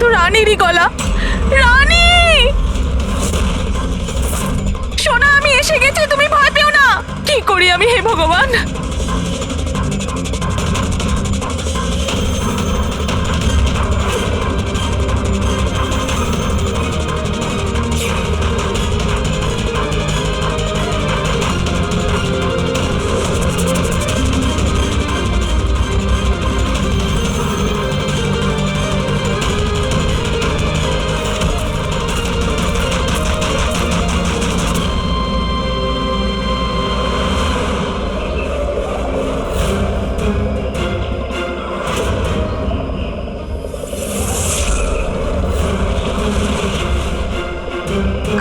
তো রানীরই গলা। রানী, সোনা, আমি এসে গেছি, তুমি ভয় পেও না। কি করি আমি, হে ভগবান?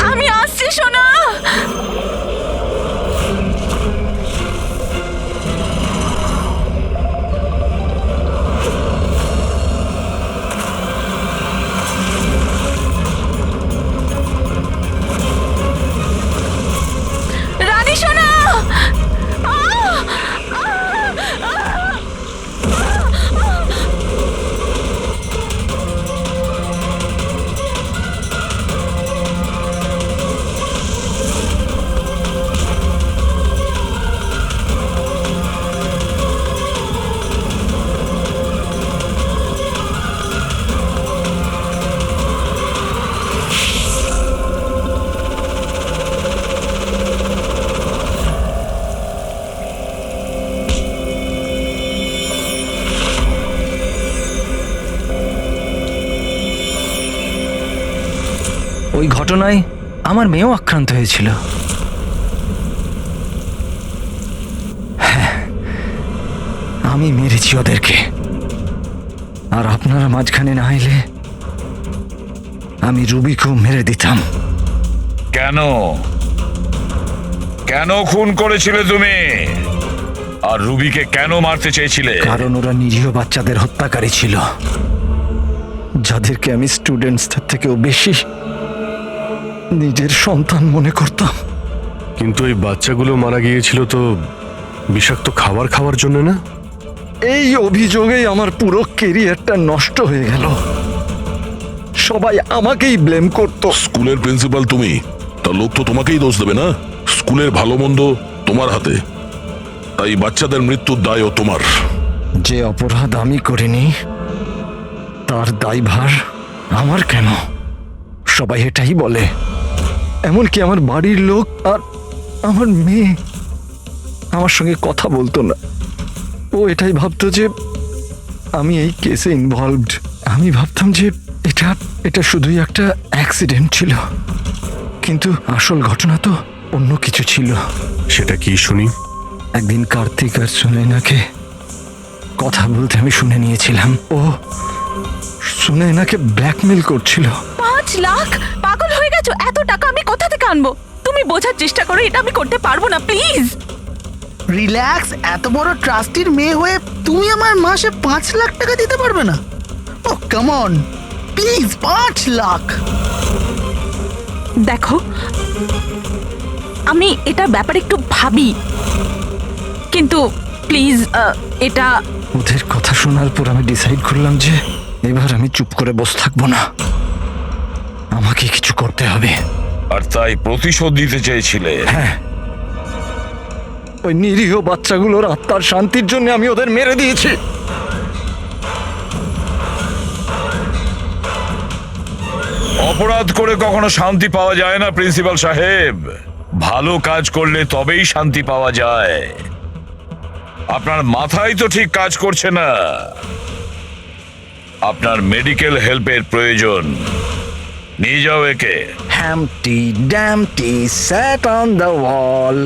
আমি আসছি সোনা। রানী সোনা, ওই ঘটনায় আমার মেয়েও আক্রান্ত হয়েছিল। হ্যাঁ, আমি মেরেছি ওদেরকে, আর আপনারা মাঝখানে না এলে আমি রুবিকেও মেরে দিতাম। কেন কেন খুন করেছিলে তুমি? আর রুবিকে কেন মারতে চেয়েছিলে? কারণ ওরা নিরীহ বাচ্চাদের হত্যাকারী ছিল, যাদেরকে আমি স্টুডেন্টসদের থেকেও বেশি নিজের সন্তান মনে করতাম। কিন্তু এই বাচ্চাগুলো মারা গিয়েছিল তো বিষাক্ত খাবার খাওয়ার জন্য না? এই অভিযোগেই আমার পুরো কেরিয়ারটা নষ্ট হয়ে গেল। সবাই আমাকেই ব্লেম করতো। স্কুলের প্রিন্সিপাল তুমি, তা লোক তো তোমাকেই দোষ দেবে না? স্কুলের ভালো মন্দ তোমার হাতে, তাই বাচ্চাদের মৃত্যুর দায়ও তোমার। যে অপরাধ আমি করিনি তার দায়ভার আমার কেন? সবাই এটাই বলে, এমনকি আমার বাড়ির লোক। আর আমার মেয়ে আমার সঙ্গে কথা বলতো না। ও এটাই ভাবতো যে আমি এই কেসে ইনভলভড। আমি ভাবতাম যে এটা শুধুই একটা অ্যাক্সিডেন্ট ছিল, কিন্তু আসল ঘটনা তো অন্য কিছু ছিল। সেটা কি শুনি? একদিন কার্তিক আর সুনয়নাকে কথা বলতে আমি শুনে নিয়েছিলাম। ও সুনয়নাকে ব্ল্যাকমেল করছিল। 5 লাখ? পাগল হয়ে গেছো? এত টাকা আমি কোথা থেকে আনবো? তুমি বোঝার চেষ্টা করো, এটা আমি করতে পারবো না, প্লিজ। রিল্যাক্স। এত বড় ট্রাস্টির মেয়ে হয়ে তুমি আমার মাসে 5 লাখ টাকা দিতে পারবে না? ও কাম অন, প্লিজ 5 লাখ। দেখো, আমি এটা ব্যাপারে একটু ভাবি, কিন্তু প্লিজ এটা। ওদের কথা শোনার পর আমি ডিসাইড করলাম যে এবার আমি চুপ করে বসে থাকবো না, আমাকে কিছু করতে হবে। আর তাই প্রতিশোধ দিতে চেয়েছিলে? হ্যাঁ, ওই নিরীহ বাচ্চাগুলোর আত্মার শান্তির জন্য আমি ওদের মেরে দিয়েছি। অপরাধ করে কখনো শান্তি পাওয়া যায় না প্রিন্সিপাল সাহেব। ভালো কাজ করলে তবেই শান্তি পাওয়া যায়। আপনার মাথায় তো ঠিক কাজ করছে না। আপনার মেডিকেল হেল্পের প্রয়োজন। নিয়ে যাও একে। Humpty Dumpty sat on the wall.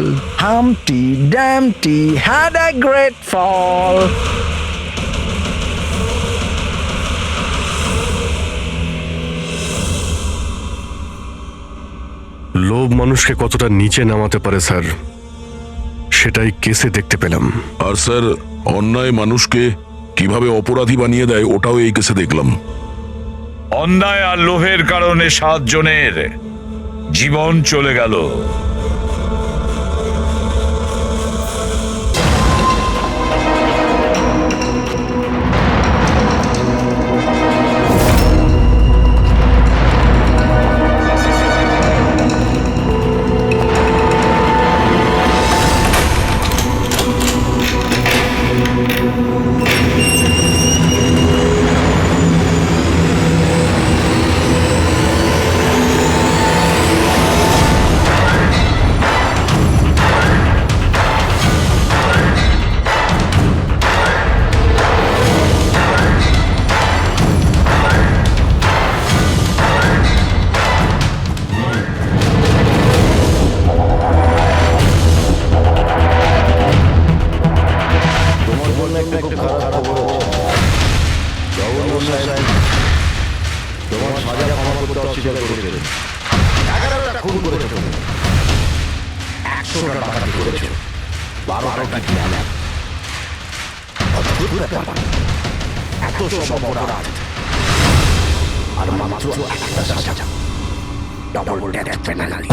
Humpty Dumpty had a great fall. লোভ মানুষকে কতটা নিচে নামাতে পারে স্যার, সেটাই কেসে দেখতে পেলাম। আর স্যার, অন্যায় মানুষকে কিভাবে অপরাধী বানিয়ে দেয় ওটাও এই কেসে দেখলাম। অন্যায় আর লোভের কারণে 7 জনের জীবন চলে গেল। তোমার সাজা ক্ষমা করতে অস্বীকার করেছেন। 11টা খুন করেছো তুমি, 100টা ডাকাতি করেছো, 12টা কিডন্যাপ। অদ্ভুত ব্যাপার, এত সব অপরাধ আর মাত্র একটা সাজা, ডাবল ডেথ পেনাল্টি।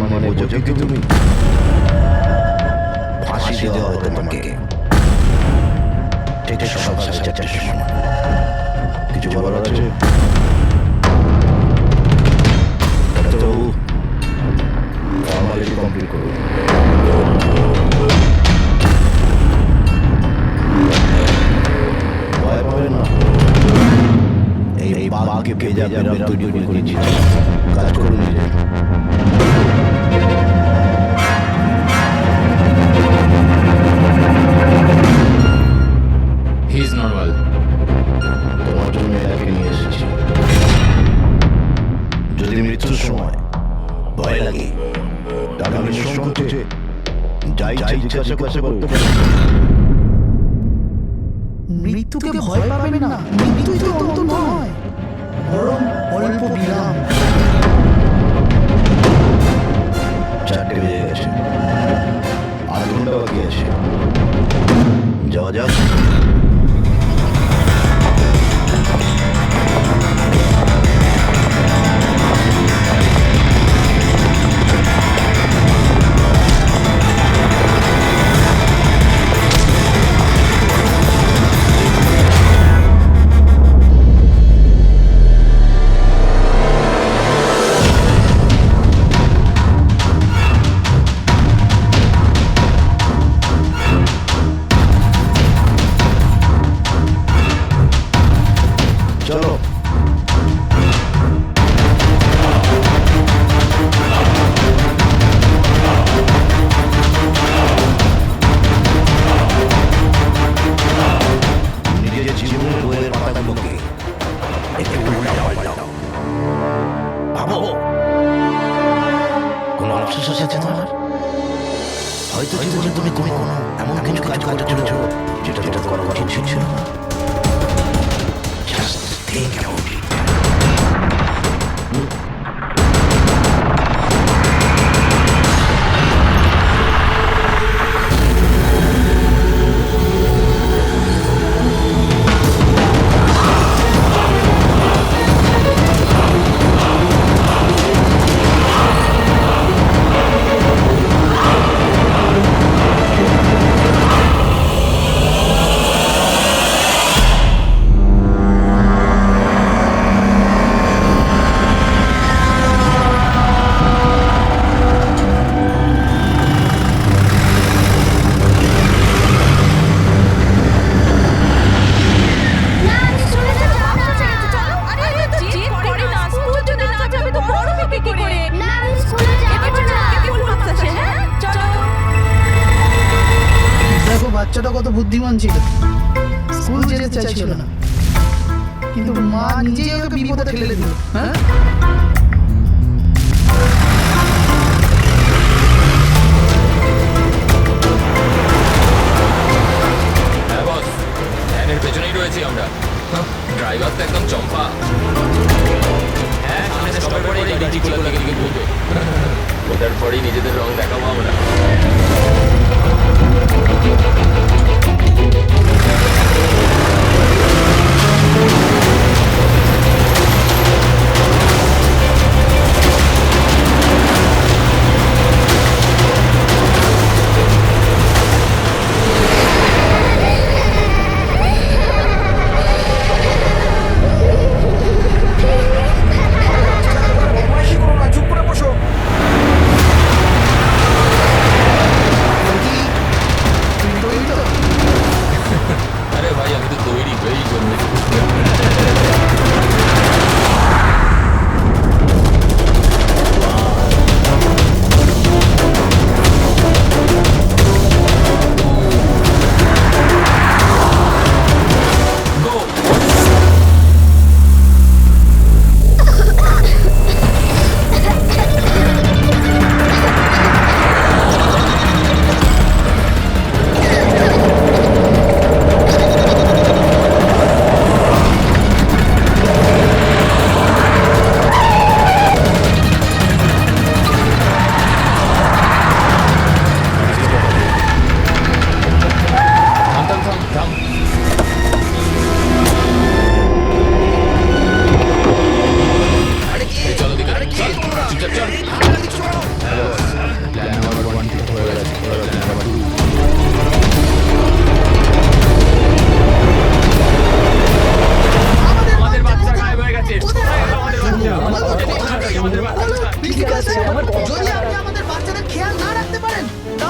মানে বোঝো কি তুমি? ফাঁসি দেওয়া হতো তোমাকে ঠিক সকাল 4:30টার সময়। কিছু বলার আছে? ডাক্তারবাবু, ফর্মালিটি কমপ্লিট করুন। ভয় পাবেন না, এই বাঘকে ভেজা বেরাম তৈরি করেছি, কাজ করুন নিজে। He is normal. তোমার জন্য এটাকে নিয়ে এসেছি। যদি মৃত্যুর সময় ভয় লাগে তাহলে আমি সংকোচে যাই জিজ্ঞাসা করতে পারি। মৃত্যুকে ভয় পাবেন না, মৃত্যুই তো অন্ত নয়, বরং অল্প বিরাম। 4টে বেজে গেছে, 8 ঘন্টা বাকি আছে, যাওয়া যাক। চলো। নিজের জীবনের বইয়ের পাতাগুলোকে একটু উল্টাও। ভাবো, কোনো আফসোস আছে তোমার? হয়তো জীবনে তুমি কোনো এমন কিছু কাজ করে চলেছ যেটা করা উচিত ছিল না। Just think about it. বাচ্চাটা কত বুদ্ধিমান ছিল, স্কুল যেতে চাইছিল না, কিন্তু মা নিজেই ওকে বিপদে ঠেলে দিল। হ্যাঁ, বস, ভ্যানের পেছনেই রয়েছি আমরা। ড্রাইভার তো একদম চম্পা। হ্যাঁ, সবার পরে এই ডিজিগুলো দিকে দিকে ঘুরবে। ওটার পরেই নিজেদের রং দেখাবো আমরা।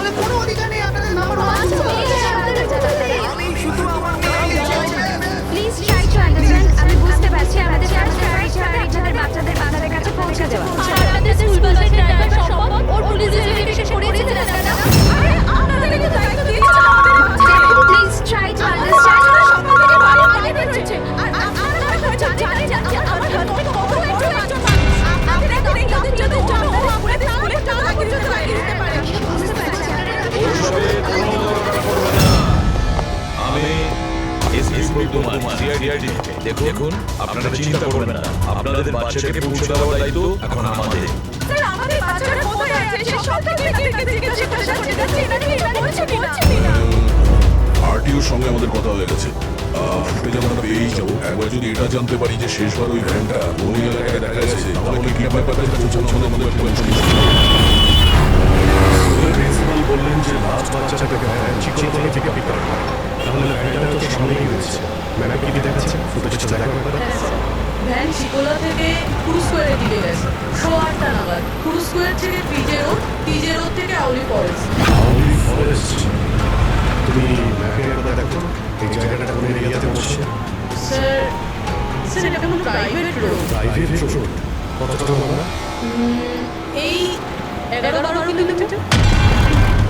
বলে কোনো অধিকার নেই আপনাদের number please try to understand. আমি বুঝতে পারছি আমাদের ফার্স্ট প্রায়োরিটি হবে আপনাদের বাচ্চাদের বাচ্চাদের কাছে পৌঁছে দেওয়া। আপনাদের স্কুল বাসের ড্রাইভার সম্ভব ওর পুলিশের ভেরিফিকেশন করিয়েছিলেন আপনারা? আরে আপনাদের কিন্তু দায়িত্ব দিয়েছেন আমাদের। Please try to understand. সবথেকে ভালো আগে রয়েছে আর আপনারা হয়তো জানেন না যে আমার হাজবেন্ড কত বড় একজন মানুষ। আপনাদের একটা যদি যদি জানো আপনাদের স্কুলে টাকা লাগিয়ে দিতে পারে। আমি এসপি কুমার সিআইডি দেখুন আপনারা চিন্তা করবেন না আপনাদের বাচ্চাকে পৌঁছে দেওয়ার দায়িত্ব এখন আমাদের। স্যার আমাদের বাচ্চারা কোথায় আছে সে সব থেকে জিজ্ঞাসা করতে যাচ্ছি এটা কি বলছে কিনা? আরটিওর সঙ্গে আমাদের কথা হয়ে গেছে ফুটেজ আমরা পেয়েই যাবো। একবার যদি এটা জানতে পারি যে শেষবার ওই ভ্যানটা বনি এলাকায় দেখা গেছে তাহলে কিডন্যাপারদের কাছে পৌঁছানো আমাদের টেনশন। প্রিন্সিপাল বললেন যে লাস্ট বাচ্চাটাকে ভ্যান চিকচিকি থেকে পিক আপ করা। তাহলে ভ্যানটা তো সামনেই রয়েছে। ম্যাপে কি দেখাচ্ছে? ফুটেজটা দেখার ব্যাপারে ভ্যান চিকোলা থেকে ক্রুজ স্কোয়ারে দিকে গেছে 8:30 নাগাদ। ক্রুজ স্কোয়ার থেকে টিজে রোড থেকে আউলি ফরেস্ট। আউলি ফরেস্ট। তুমি ম্যাপে একবার দেখো এই জায়গাটা কোন এরিয়াতে পড়ছে? স্যার এটা কোনো প্রাইভেট রোড। প্রাইভেট রোড কতটা লম্বা? এই 11-12 কিলোমিটার।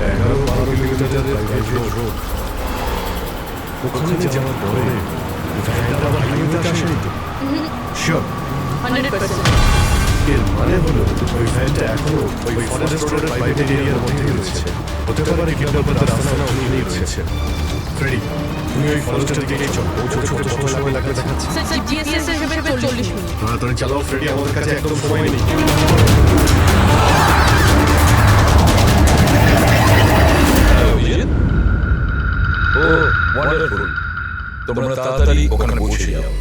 11-12 kilometre private road. ওখানে যাওয়ার পরে ভ্যানটা আবার হাইওয়েতে আসেনি তো? শিওর 100%। এর মানে হলো ওই ভ্যানটা এখনো ওই ফরেস্ট রোডের প্রাইভেট এরিয়ার মধ্যে রয়েছে। হতে পারে কিডন্যাপার রাস্তাটা উনি নিয়েছে। ফ্রেডি তুমি ওই ফরেস্টের দিকে চল। পৌঁছতে কত সময় লাগবে দেখাচ্ছে? স্যার জিপিএস এর হিসেবে 40 মিনিট। তাড়াতাড়ি চালাও ফ্রেডি, আমাদের কাছে একদম সময় নেই। ও ওয়ান্ডারফুল তোমরা তাড়াতাড়ি ওখানে পৌঁছে যাও।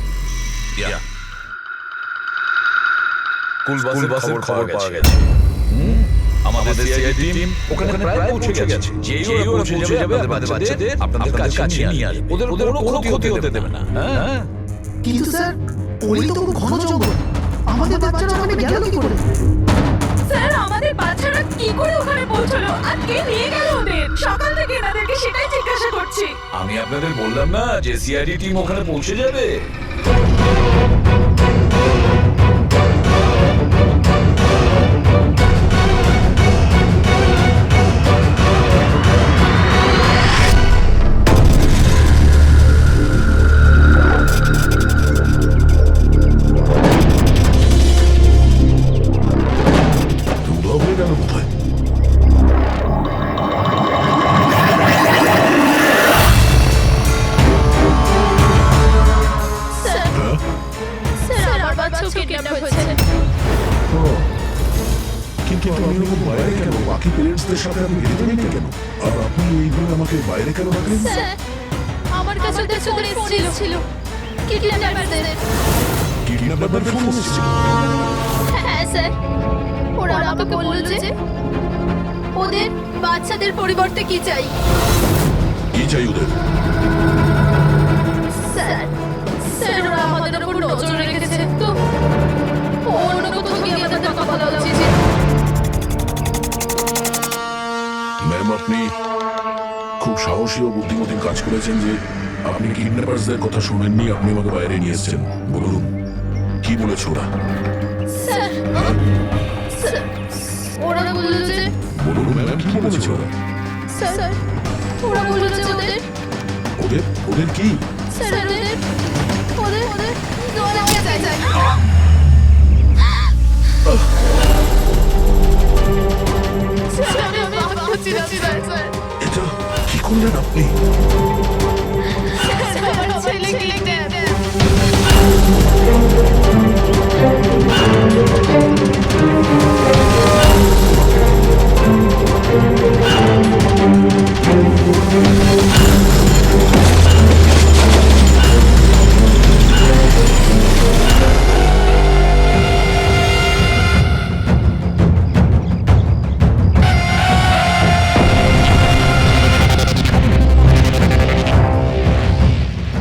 স্কুল বাসের খবর পাওয়া গেছে। আমাদের সিআইডি টিম ওখানে প্রায় পৌঁছে গেছে। যেই ওরা পৌঁছে যাবে আমাদের বাচ্চাদের আপনাদের কাছে নিয়ে আসবে। ওদের কোনো ক্ষতি হতে দেবে না। হ্যাঁ কিন্তু স্যার ওই তো খুব ঘন জঙ্গল, আমাদের বাচ্চারা ওখানে গেল কি করে? স্যার আমাদের বাচ্চারা কি করে ওখানে পৌঁছলো আর কে নিয়ে গেল ওদের? সকাল থেকে এনাদেরকে সেটাই জিজ্ঞাসা করছি। আমি আপনাদের বললাম না যে সিআইডি টিম ওখানে পৌঁছে যাবে। কিন্তু আমি ওরকম বাইরে কেন? বাকি পেরেন্টসদের সাথে আমি বেরোতে নেই কেন? আর আপনি এইভাবে আমাকে বাইরে কেন রাখলেন? আমার কাছে ওদের ফোন এসেছিল কিডন্যাপারদের। কিডন্যাপারদের ফোন এসেছিল? হ্যাঁ স্যার, ওরা আমাকে বলল যে ওদের বাচ্চাদের পরিবর্তে কি চাই। কি চাই ওদের? স্যার ওরা আমাদের উপর নজর রেখেছে তো অন্য কোথাও গিয়ে আমাদের কথা বলা উচিত। ম্যাম আপনি খুব সাহসী ও বুদ্ধিমতী কাজ করেছেন যে আপনি কিডন্যাপারসদের কথা শুনেননি, আপনি আমাকে বাইরে নিয়ে এসেছেন। বলুন কি বলেছে ওরা? স্যার ওরা বলল যে বলুন ম্যাম কি বলেছে ওরা? স্যার ওরা বলল যে ওদের ওদের কি? স্যার ওদের দোয়া চাই। এটা কি করলেন আপনি?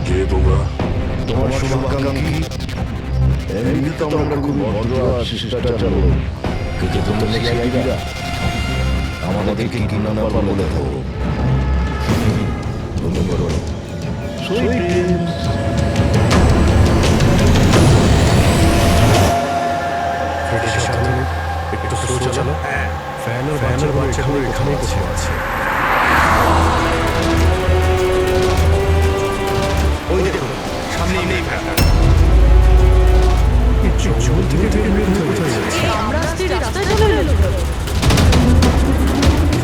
ছেলে তোমার শুভাকাঙ্ক্ষী। এমনি তো আমরা খুব ভদ্র আর শিষ্টাচার লোক, কিন্তু তোমরা সিআইডিরা আমাদেরকে কি নাম্বার বলে দাও। Sweet dreams. একটু স্লো চালানো। ফ্যানের বাচ্চাগুলো এখানেই বসে আছে। ওই দেখুন সামনেই নেই জঙ্গল থেকে বের হয়ে কোথায় যাচ্ছে? আমরা রাস্তায় চলে এলাম।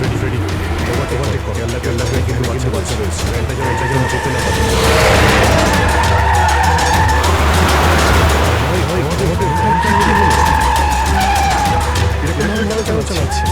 রেডি তোমার কেল্লা কিন্তু বাচ্চা রয়েছে। এটা যেন যেতে না পারে। চালাচ্ছে।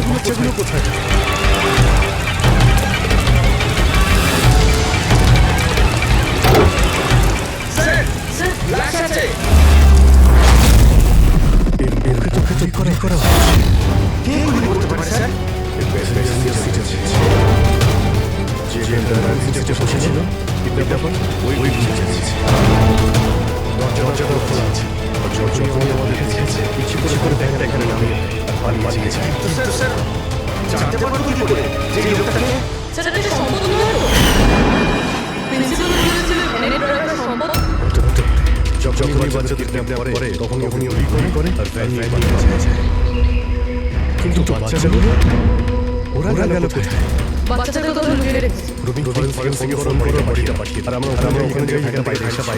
বাচ্চাগুলো কোথায়? কিন্তু বাচ্চাগুলো ওরা গেল কোথায়? বাচ্চাদের কথা লুকিয়ে রেখেছি। রবি ফরেন্সিকে ফোন করে বাড়িটা পাঠিয়ে আর আমরা ওখানে থেকে বাইরে এসেছি।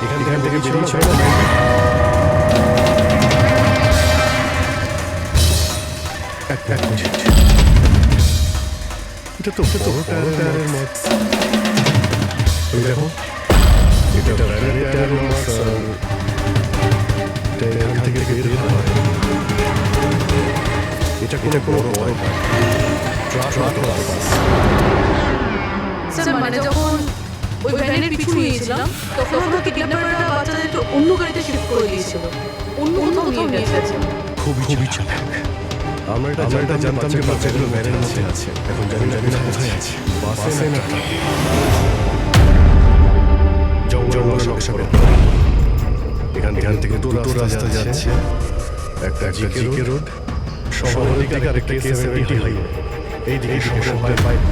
এখান থেকে বেরিয়েছে এক মিনিট। এটা তো বড় টায়ারের মার্ক। দেখো এটা টায়ারের মার্ক। এখান থেকে বের হয়। এটা কোনো বড় ট্রাক। স্যার মানে যখন ওই ভ্যানের পিছু নিয়েছিলাম তখন আমরা কিডন্যাপাররা বাচ্চাদেরকে অন্য গাড়িতে শিফট করে দিয়েছিল। অন্য কোথাও নিয়ে গেছে। খুবই চালাক। আমরা এটা জানতাম যে বাচ্চাগুলো ভ্যানের মধ্যে আছে। এখন জানি না কোথায় আছে। বাসে না ট্রাকে। জঙ্গল সব এখান থেকে দুটো রাস্তা যাচ্ছে। একটা জিকে রোড শহরের দিকে আর একটা K70 হাইওয়ে। এই দিকে শহরের বাইরে।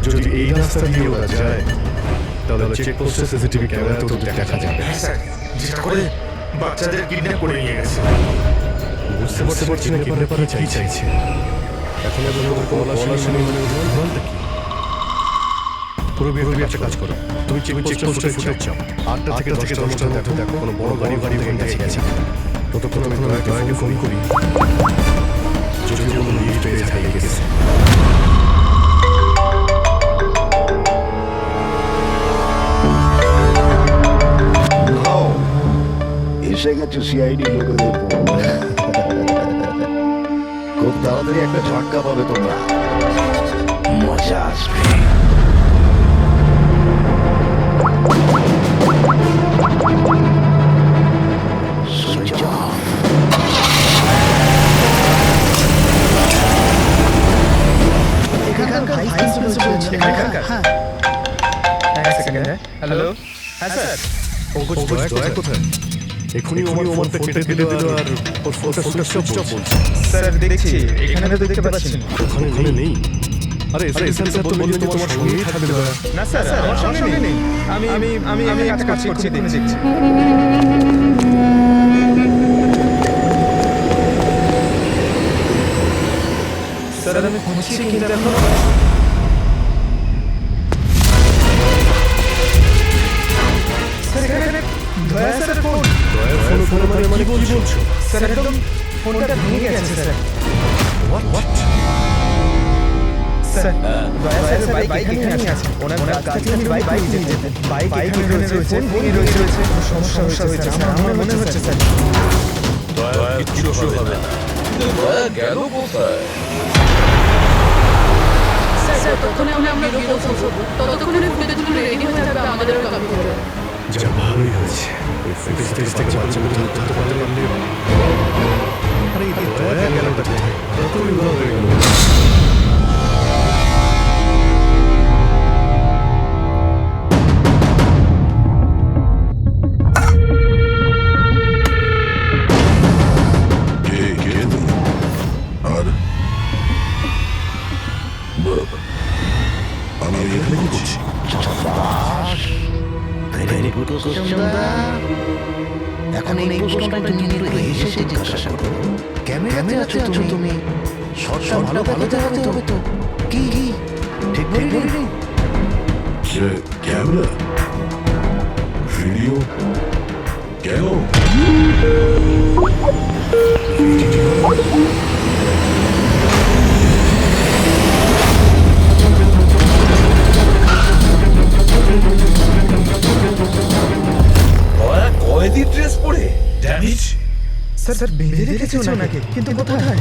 যদি এই রাস্তা দিয়ে ওরা যায় তাহলে চেকপোস্টের সিসিটিভি ক্যামেরাতে ওদের দেখা যাবে। যেটা করে বাচ্চাদের কিডন্যাপ করে নিয়ে গেছে। বুঝতে পারছি না কিডন্যাপার কি চাইছে। এখন কোনো শুনি বলতে কি পুরো একটা কাজ করো। তুমি চেকপোস্টের ফুটেজ চাও। 8টা থেকে 10টার মধ্যে দেখো কোনো বড় গাড়ি এখানে গেছে। ততক্ষণ আমি দয়াকে ফোন করি যদি কোনো লিড পেয়ে থাকে গেছে। এসে গেছে সিআইডি লোকেদের। খুব তাড়াতাড়ি একটা ঝটকা পাবে তোমরা। মজা আসবে। হ্যালো হ্যাঁ স্যার। দয়া কোথায়? এখনই ফোনটা কেটে দিল আর ওর ফোনটা সুইচ অফ বলছে। স্যার দেখছি এখানে তো দেখতে পাচ্ছি না। ওখানে নেই। আরে স্যার তো বললেন যে তোমার সঙ্গেই থাকবে। না স্যার আমার সঙ্গে নেই। আমি কাজ করছি দেখছি। স্যার আমি খুঁজছি কিন্তু এখন স্যার এখানে দয়া স্যার মানে কি বলছো? স্যার একদম ফোনটা ভেঙে গেছে স্যার। হোয়াট? স্যার দয়া স্যারের বাইক এখানেই আছে। ওনার কাছ থেকে আমি বাইক নিয়ে যেতেন। বাইক এখানে রয়েছে, ফোন রয়েছে। সমস্যা হয়েছে স্যার, আমার মনে হচ্ছে স্যার। দয়া কিছু হবে না। দয়া গেল কোথায়? স্যার তখন আমরা পৌঁছাবো ততক্ষণে ফুটেজগুলো রেডি হয়ে থাকবে আমাদের কপি করে। যা ভালোই হয়েছে এই ফুটেজ থেকে বাচ্চাগুলো ধরতে পারলে আরে এই দয়া গেল কোথায়? কতই ভালো হয়ে গেল। আমি এখানে কি করছি? ভেরি গুড কোশ্চেন দা। এখন এই প্রশ্নটা তুমি একটু হেসে জিজ্ঞাসা করো। ক্যামেরাতে আছো তুমি, শর্টটা ভালো দেখাতে হবে তো। কি ঠিক বলি? ক্যামেরা, ভিডিও, কেন? কয়েদি ড্রেস পরে ড্যামেজ। স্যার বেঁধে রেখেছে ওনাকে, কিন্তু কোথায়?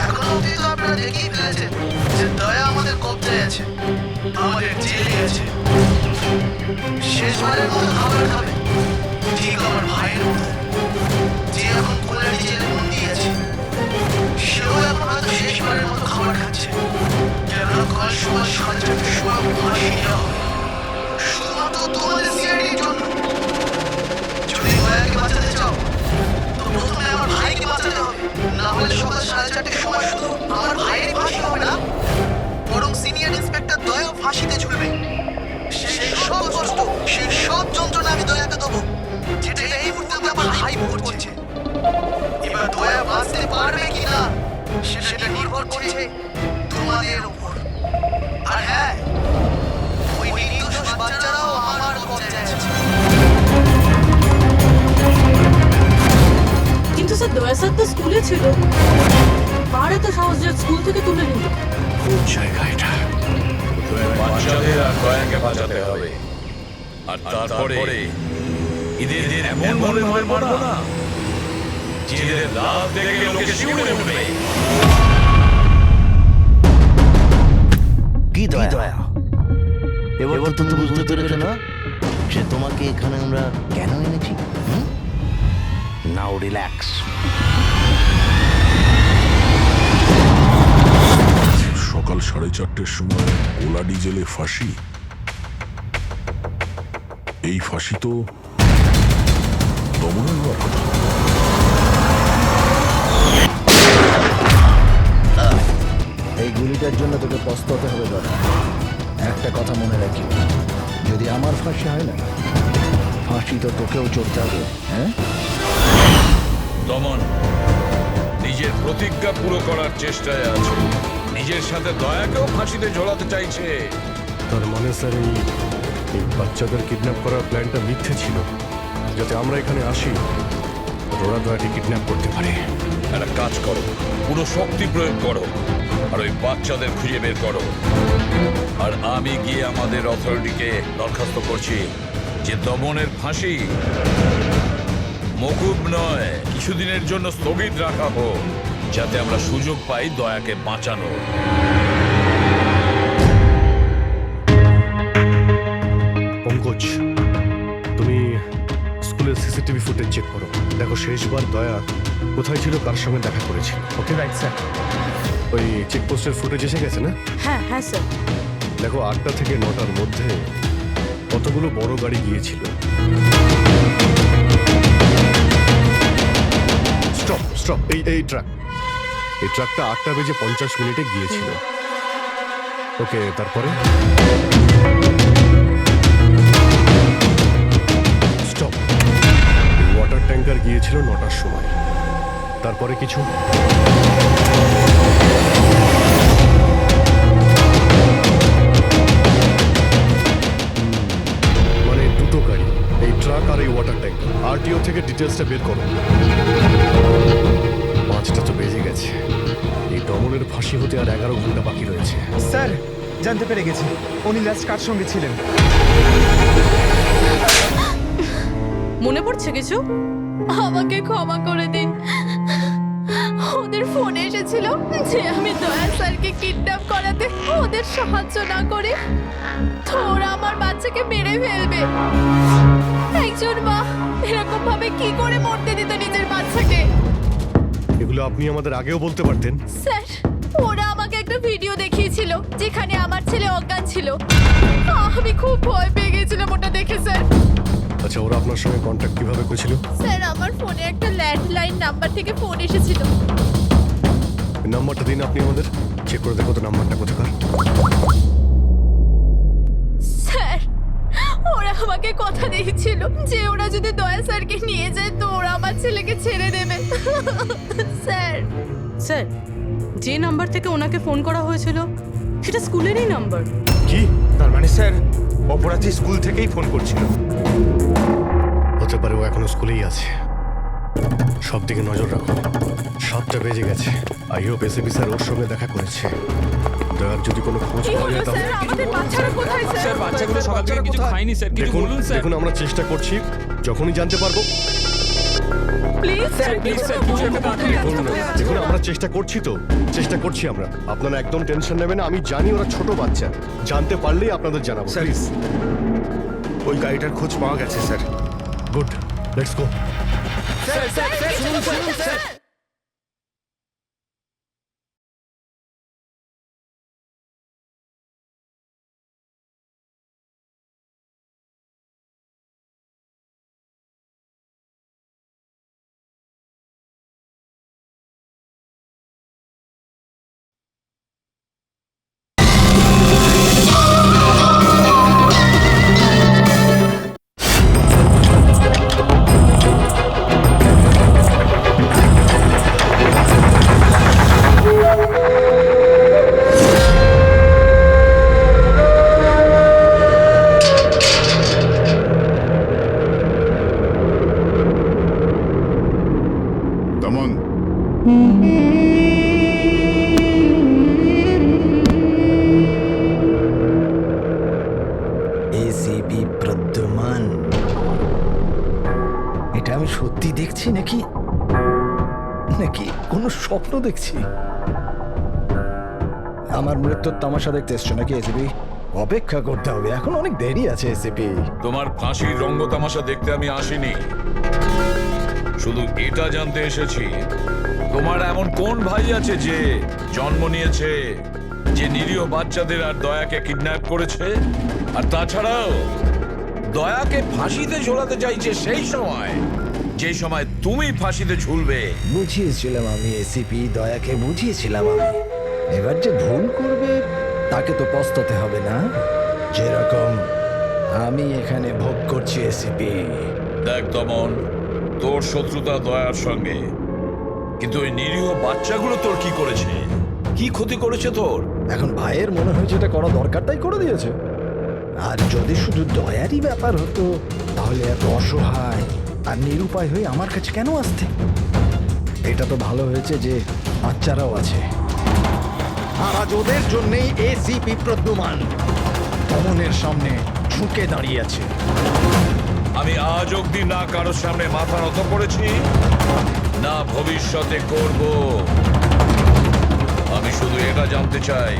এখন অবধি তো আপনারা দেখেই ফেলেছেন যে দয়া আমাদের কবজায় আছে, আমাদের জেলে আছে। শেষবারের মতো খাবার খাবে ঠিক আমার ভাইয়ের মতো, যে এখন কোলারি জেলে বন্দি আছে। সেও এখন হয়তো শেষবারের মতো খাবার খাচ্ছে। কেননা কাল সকাল 4:30টার সময় ফাঁসি দেওয়া হবে, শুধুমাত্র তোমাদের সিআইডির জন্য। যদি দয়াকে বাঁচাতে চাও তো প্রথমে আমার ভাইকে বাঁচাতে হবে, না হলে সকাল 4:30টার সময় শুধু আমার ভাইয়ের ফাঁসি হবে না, বরং সিনিয়র ইন্সপেক্টর দয়াও ফাঁসিতে ঝুলবে। সেই সব কষ্ট, সেই সব যন্ত্রণা আমি দয়াকে দেবো, যেটা এই মুহূর্তে আমার ভাই ভোগ করছে। এবার দয়া বাঁচতে পারবে কিনা সেটা নির্ভর করছে তোমাদের উপর। আর হ্যাঁ, ওই নির্দোষ বাচ্চারাও আমার কবজায় আছে। কিন্তু স্যার দয়া স্যার তো স্কুলে ছিল, আর এত সাহস যে স্কুল থেকে তুলে নিল। কোন জায়গা এটা? বাচ্চাদের আর দয়াকে বাঁচাতে হবে। আর তারপরে ঈদের দিন এমন ভাবে মারবো না যে এদের লাভ দেখে লোকে শিউরে উঠবে। কি দয়া? এবার তো তুমি বুঝতে পেরেছো না যে তোমাকে এখানে আমরা কেন এনেছি? নাও রিল্যাক্স। সকাল 4:30টার সময় ওলা ডিজেলে ফাঁসি। এই ফাঁসি তো দমনের হওয়ার কথা। এই গুলিটার জন্য তোকে পস্তাতে হবে দাদা। একটা কথা মনে রাখি, যদি আমার ফাঁসি হয় না, ফাঁসি তো তোকেও চড়তে হবে। হ্যাঁ দমন নিজের প্রতিজ্ঞা পুরো করার চেষ্টায় আছে, নিজের সাথে দয়াকেও ফাঁসিতে ঝোলাতে চাইছে। তার মানে স্যার এই বাচ্চাদের কিডন্যাপ করার প্ল্যানটা মিথ্যে ছিল, যাতে আমরা এখানে আসি ওরা দয়াকে কিডন্যাপ করতে পারে। একটা কাজ করো, পুরো শক্তি প্রয়োগ করো আর ওই বাচ্চাদের খুঁজে বের করো। আর আমি গিয়ে আমাদের অথরিটিকে দরখাস্ত করছি যে দমনের ফাঁসি মকুব নয়, কিছুদিনের জন্য স্থগিত রাখা হোক, যাতে আমরা সুযোগ পাই দয়াকে বাঁচানোর। পঙ্কজ, তুমি স্কুলের সিসিটিভি ফুটেজ চেক করো, দেখো শেষবার দয়া কোথায় ছিল, কার সঙ্গে দেখা করেছিল। Okay right sir. ওই চেকপোস্টের ফুটেজ এসে গেছে না? হ্যাঁ স্যার। দেখো 8টা থেকে 9টার মধ্যে কতগুলো বড় গাড়ি গিয়েছিল। স্টপ, এই ট্রাকটা 8টা বেজে 50 মিনিটে গিয়েছিল। ওকে, তারপরে স্টপ, ওয়াটার ট্যাঙ্কার গিয়েছিল 9টার সময়। তারপরে কিছু মানে 2টো গাড়ি ট্রাক আর এই ওয়াটার ট্যাঙ্ক আরটিও থেকে ডিটেলসটা বের করো। 5টা তো বেজে গেছে। এই দমনের ফাঁসি হতে আর 11 ঘন্টা বাকি রয়েছে। স্যার জানতে পেরে গেছি উনি লাস্ট কার সঙ্গে ছিলেন। মনে পড়ছে কিছু? আমাকে ক্ষমা করে দিন। ওদের ফোন এসেছিল যে আমি দয়া স্যারকে কিডন্যাপ করাতে ওদের সাহায্য না করে তো ওরা আমার বাচ্চাকে মেরে ফেলবে। একজন মা এরকম ভাবে কি করে মরতে দিত নিজের বাচ্চাকে? এগুলো আপনি আমাদের আগেও বলতে পারতেন। স্যার ওরা আমাকে একটা ভিডিও দেখিয়েছিল যেখানে আমার ছেলে অজ্ঞান ছিল। আমি খুব ভয় পেয়ে গেছিলাম ওটা দেখে স্যার। আচ্ছা, ওরা আপনার সঙ্গে কন্ট্যাক্ট কিভাবে করেছিল? স্যার আমার ফোনে একটা ল্যান্ডলাইন নাম্বার থেকে ফোন এসেছিল। নাম্বারটা দিন আপনি আমাদের, চেক করে দেখো তো নাম্বারটা কোথাকার। স্যার ওরা আমাকে কথা দিয়েছিল যে ওরা যদি দয়া স্যারকে নিয়ে যায় তো ওরা আমার ছেলেকে ছেড়ে দেবে। স্যার স্যার যে নাম্বার থেকে ওনাকে ফোন করা হয়েছিল সেটা স্কুলেরই নাম্বার। কি তার মানে স্যার অপরাধী স্কুল থেকেই ফোন করছিল? হতে পারে ও এখনো স্কুলেই আছে। সব দিকে নজর রাখো। 7টা বেজে গেছে। আই হোপ এসএপি স্যার ওর সঙ্গে দেখা করেছে। দয়ার যদি কোনো খোঁজ পাওয়া যায় তাহলে আমাদের বাচ্চারা কোথায় স্যার? বাচ্চাগুলো সকাল থেকে কিছু খায়নি স্যার, কিছু দেখুন বলুন স্যার। দেখুন আমরা চেষ্টা করছি, যখনই জানতে পারবো। প্লিজ স্যার প্লিজ স্যার কিছু একটা বলুন। দেখুন আমরা চেষ্টা করছি তো, চেষ্টা করছি আমরা। আপনারা একদম টেনশন নেবেন না। আমি জানি ওরা ছোট বাচ্চা, জানতে পারলেই আপনাদের জানাবো। Sir please. ওই গাড়িটার খোঁজ পাওয়া গেছে sir. Good, let's go. Sir শুনুন স্যার। দমন, এসিপি প্রদ্যুমান, এটা আমি সত্যি দেখছি নাকি নাকি কোনো স্বপ্ন দেখছি? আমার মৃত্যুর তামাশা দেখতে এসছো নাকি এসিপি? অপেক্ষা করতে হবে, এখন অনেক দেরি আছে এসিপি। তোমার ফাঁসির রঙ্গ তামাশা দেখতে আমি আসিনি, শুধু এটা জানতে এসেছি তোমার এমন কোন ভাই আছে যে জন্ম নিয়েছে, যে নিরীহ বাচ্চাদের আর দয়াকে কিডন্যাপ করেছে, আর তাছাড়াও দয়াকে ফাঁসিতে ঝোলাতে চাইছে সেই সময় যে সময় তুমি ফাঁসিতে ঝুলবে। বুঝিয়েছিলাম আমি এসিপি, দয়াকে বুঝিয়েছিলাম আমি। এবার যে ভুল করবে তাকে তো পস্তাতে হবে না, যেরকম আমি এখানে ভোগ করছি এসিপি। দেখ দমন, তোর শত্রুতা দয়ার সঙ্গে, কিন্তু ওই নিরীহ বাচ্চাগুলো তোর কি করেছে, কি ক্ষতি করেছে তোর? এখন ভাইয়ের মনে হয়েছে এটা করা দরকার তাই করে দিয়েছে। আর যদি শুধু দয়ারই ব্যাপার হতো তাহলে এত অসহায় আর নিরুপায় হয়ে আমার কাছে কেন আসতে? এটা তো ভালো হয়েছে যে বাচ্চারাও আছে, আর আজ ওদের জন্যই এসিপি প্রদ্যুমান দমনের সামনে ঝুঁকে দাঁড়িয়ে আছে। আমি আজ অব্দি না কারোর সামনে মাথা নত করেছি, না ভবিষ্যতে করব। আমি শুধু এটা জানতে চাই,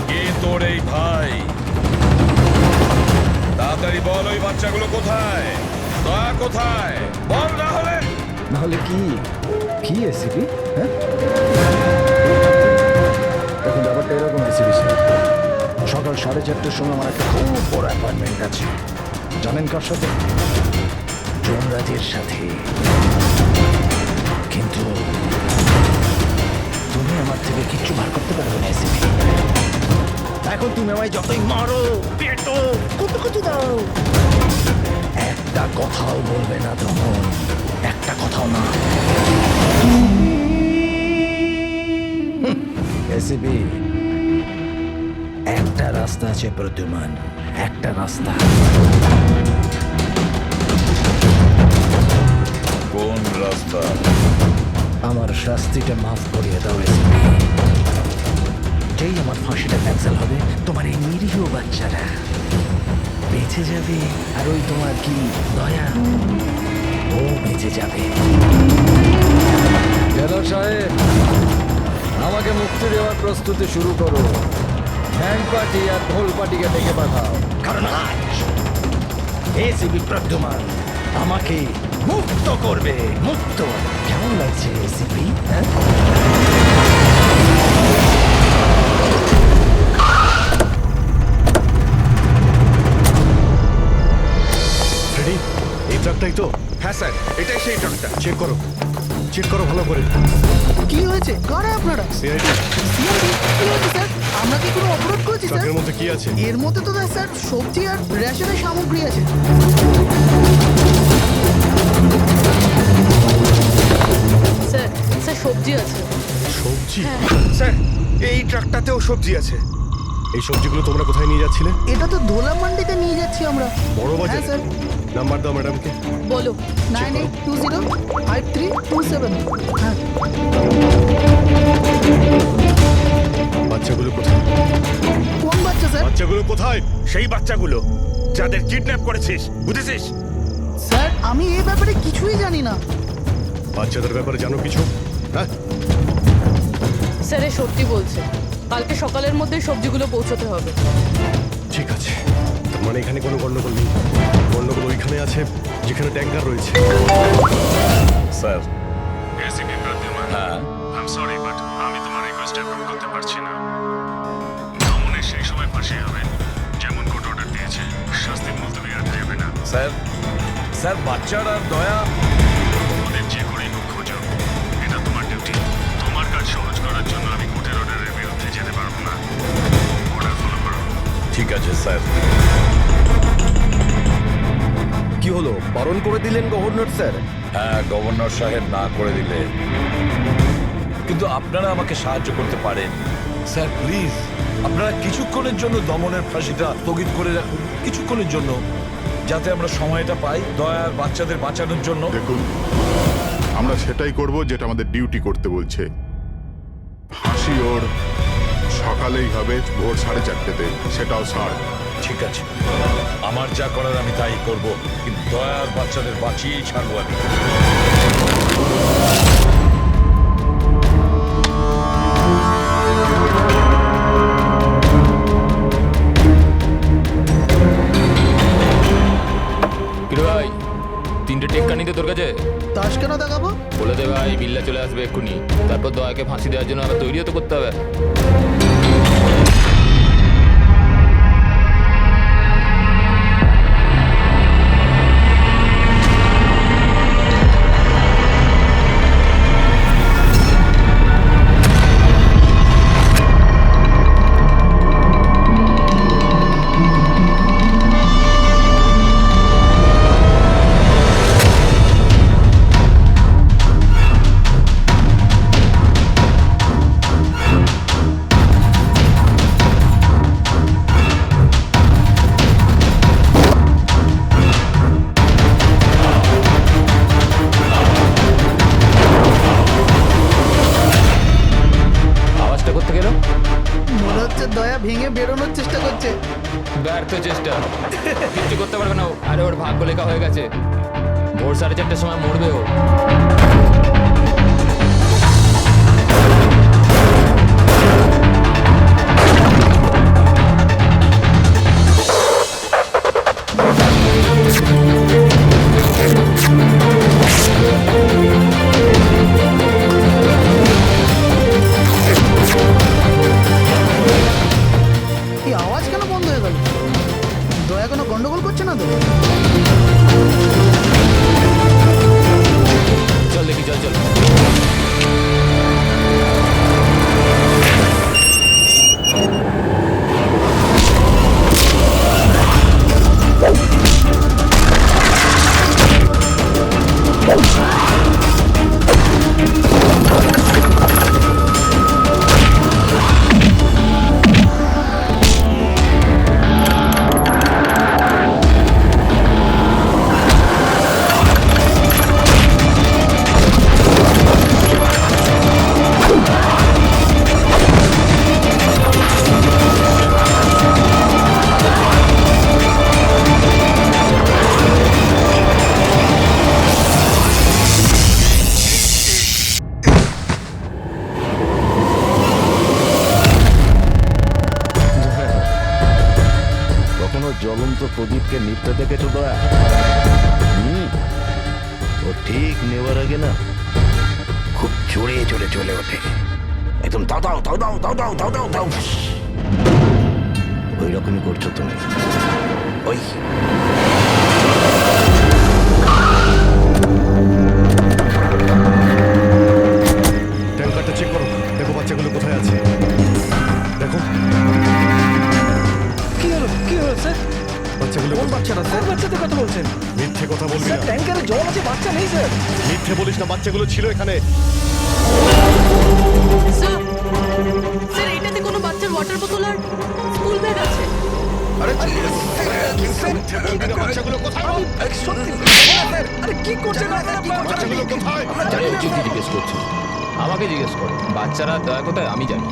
কে তোর এই ভাই? তাড়াতাড়ি বল, ওই বাচ্চাগুলো কোথায়? দয়া কোথায়? বল, না হলে কি কি এসিপি? হ্যাঁ, এখন ব্যাপারটা এরকম এসিপি স্যার, সকাল 4:30টার সময় আমার একটা খুব বড় অ্যাপয়েন্টমেন্ট আছে। জানেন কার সাথে? যমরাজের সাথে। কিন্তু তুমি আমার থেকে কিচ্ছু বার করতে পারবে না এসিপি। এখন তুমি আমায় যতই মারো, পেটো, কুটুকুটু দাও, একটা কথাও বলবে না দমন, একটা কথাও না। এসিপি, একটা রাস্তা আছে প্রদ্যুমান, একটা রাস্তা। শাস্তিটা মাফ করিয়ে দাও এসপি। যেই আমার ফাঁসিটা ক্যান্সেল হবে, তোমার এই নিরীহ বাচ্চারা বেঁচে যাবে, আর ওই তোমার কি দয়া, ও বেঁচে যাবে। জেলার সাহেব, আমাকে মুক্তি দেওয়ার প্রস্তুতি শুরু করো। ব্যান্ড পার্টি আর ঢোল পার্টিকে ডেকে পাঠাও, কারণ আজ এসিপি প্রদ্যুমান আমাকে মুক্ত করবে। মুক্ত কেমন লাগছে এসিপি? ফ্রেডি, এই ট্রাকটাই তো? হ্যাঁ স্যার, এটাই সেই ট্রাকটা। চেক করো, চেক করো ভালো করে। কি হয়েছে? কারা আপনারা? সিআইডি। সিআইডি? কি হয়েছে স্যার? আমরা কি কোনো অপরাধ করেছি স্যার? ট্রাকের মধ্যে কি আছে? এর মধ্যে তো স্যার সবজি আর রেশনের সামগ্রী আছে। স্যার স্যার সবজি আছে। সবজি? স্যার, এই ট্রাকটাতেও সবজি আছে। এই সবজিগুলো তোমরা কোথায় নিয়ে যাচ্ছিলে? এটা তো ধোলা মান্ডিতে নিয়ে যাচ্ছি আমরা। বড় বাজার? হ্যাঁ স্যার। নাম্বার দাও ম্যাডামকে। বলো। 98205327। হ্যাঁ। বাচ্চাগুলো কোথায়? কোন বাচ্চা স্যার? বাচ্চাগুলো কোথায়? সেই বাচ্চাগুলো যাদের কিডন্যাপ করেছিস, বুঝেছিস? স্যার, আমি এই ব্যাপারে কিছুই জানি না। বাচ্চাদের ব্যাপারে জানো কিছু? হ্যাঁ, স্যার এ সত্যি বলছে, কালকে সকালের মধ্যে সবজিগুলো পৌঁছতে হবে। ঠিক আছে। তার মানে এখানে কোনো গন্ডগোল নেই। গন্ডগোল ওইখানে আছে যেখানে ট্যাঙ্কার রয়েছে। স্যার। এসিপি প্রদ্যুমান, হ্যাঁ, আই এম সরি বাট আমি তোমার রিকোয়েস্ট অ্যাপ্রুভ করতে পারছি না। দমনের সেই সময় ফাঁসি হবে যেমন কোর্ট অর্ডার দিয়েছে, শাস্তি মুলতবি রাখা যাবে না। স্যার, স্যার বাচ্চার আর দয়া ওদের যে করেই হোক খোঁজো, এটা তোমার ডিউটি। তোমার কাজ সহজ করার জন্য আমি কোর্টের অর্ডারের বিরুদ্ধে যেতে পারবো না। অর্ডার ফলো করো। ঠিক আছে স্যার। কি হলো, বারণ করে দিলেন গভর্নর স্যার? হ্যাঁ, গভর্নর সাহেব না করে দিলে, কিন্তু আপনারা আমাকে সাহায্য করতে পারেন। স্যার প্লিজ, আপনারা কিছুক্ষণের জন্য দমনের ফাঁসিটা স্থগিত করে রাখুন, কিছুক্ষণের জন্য, যাতে আমরা সময়টা পাই দয়ার বাচ্চাদের বাঁচানোর জন্য। দেখুন, আমরা সেটাই করব যেটা আমাদের ডিউটি করতে বলছে। ফাঁসি ওর সকালেই হবে, ভোর 4:30-তে, সেটাও ছাড়। ঠিক আছে, আমার যা করার আমি তাই করব, কিন্তু দয়ার বাচ্চাদের বাঁচিয়েই ছাড়বো আমি। কিরে ভাই, 3টে টেক্কা নিতে তোর কাছে? তাস কেন দেখাবো? বলে দে ভাই, বিল্লা চলে আসবে এক্ষুনি। তারপর দয়াকে ফাঁসি দেওয়ার জন্য আবার তৈরিও তো করতে হবে। ভেঙে বেরোনোর চেষ্টা করছে। ব্যর্থ চেষ্টা, কিচ্ছু করতে পারবে না ও। আরে ওর ভাগ্য লেখা হয়ে গেছে, ভোর 4:30টার সময় মরবে ও। এই আওয়াজ কেন বন্ধ হয়ে গেল? দয়া কোনো গন্ডগোল করছে না তো? চল দেখি, চল চল। নিতে দেখেছো দয়া? ও ঠিক নেওয়ার আগে না খুব জোরে জোরে চলে ওঠে, একদম দাও দাও দাও দাও দাও দাও দাও দাও দাও। ওই রকমই করছো তুমি। ওই ট্যাঙ্কারটা চেক করো, দেখো বাচ্চাগুলো কোথায় আছে। দেখো কি হলো কি হলো স্যার? বাচ্চাগুলো কোন বাচ্চারা স্যার? বাচ্চাদের কথা বলছেন? মিথ্যে কথা বলবি না। ট্যাঙ্কারে জল আছে, বাচ্চা নেই স্যার। মিথ্যে বলিস না, বাচ্চাগুলো ছিল এখানে। স্যার স্যার এটাতে কোনো বাচ্চার ওয়াটার বোতল আর স্কুল ব্যাগ আছে। আরে মিথ্যে বলবি না, বাচ্চাগুলো কোথায়? সত্যি স্যার, আরে কি করছেন আপনারা? বাচ্চাগুলো কোথায়? জিজ্ঞেস করছি, আমাকে জিজ্ঞেস করো বাচ্চারা দয়া কোথায় আমি জানি।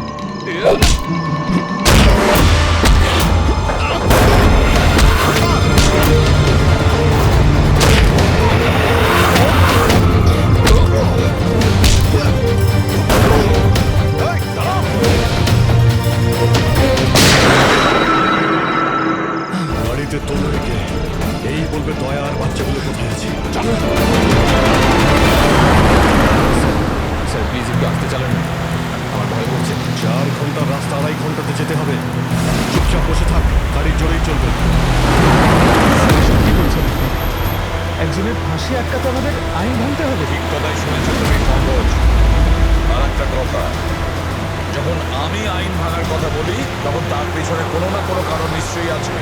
বাড়িতে তোলো রেখে এই বলবে দয়া আর বাচ্চাগুলো কোথায় আছে। স্যার প্লিজ একটু আসতে চালান, আমার ভয় করছে। 4 ঘন্টার রাস্তা 2.5 ঘন্টাতে যেতে হবে। চুপচাপ বসে থাক, গাড়ির জোরেই চলবে। কি বলছেন? একজনের ফাঁসি আটকাতে আমাদের আইন ভাঙতে হবে? ঠিক কথাই শুনেছো তুমি পঙ্কজ। আর একটা কথা, যখন আমি আইন ভাঙার কথা বলি তখন তার পেছনে কোনো না কোনো কারণ নিশ্চয়ই আছে।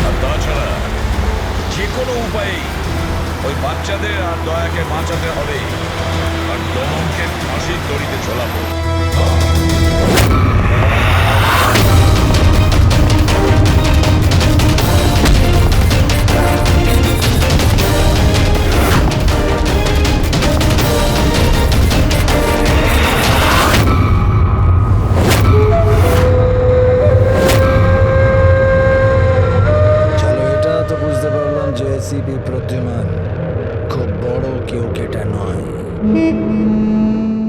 আর তাছাড়া যে কোনো উপায়েই ওই বাচ্চাদের আর দয়াকে বাঁচাতে হবে, আর দমনকে ফাঁসির দড়িতে ঝোলাবো। চলো, এটা তো বুঝতে পারলাম যে এসিপি প্রদ্যুমান খুব বড় কেউ কেটা নয়।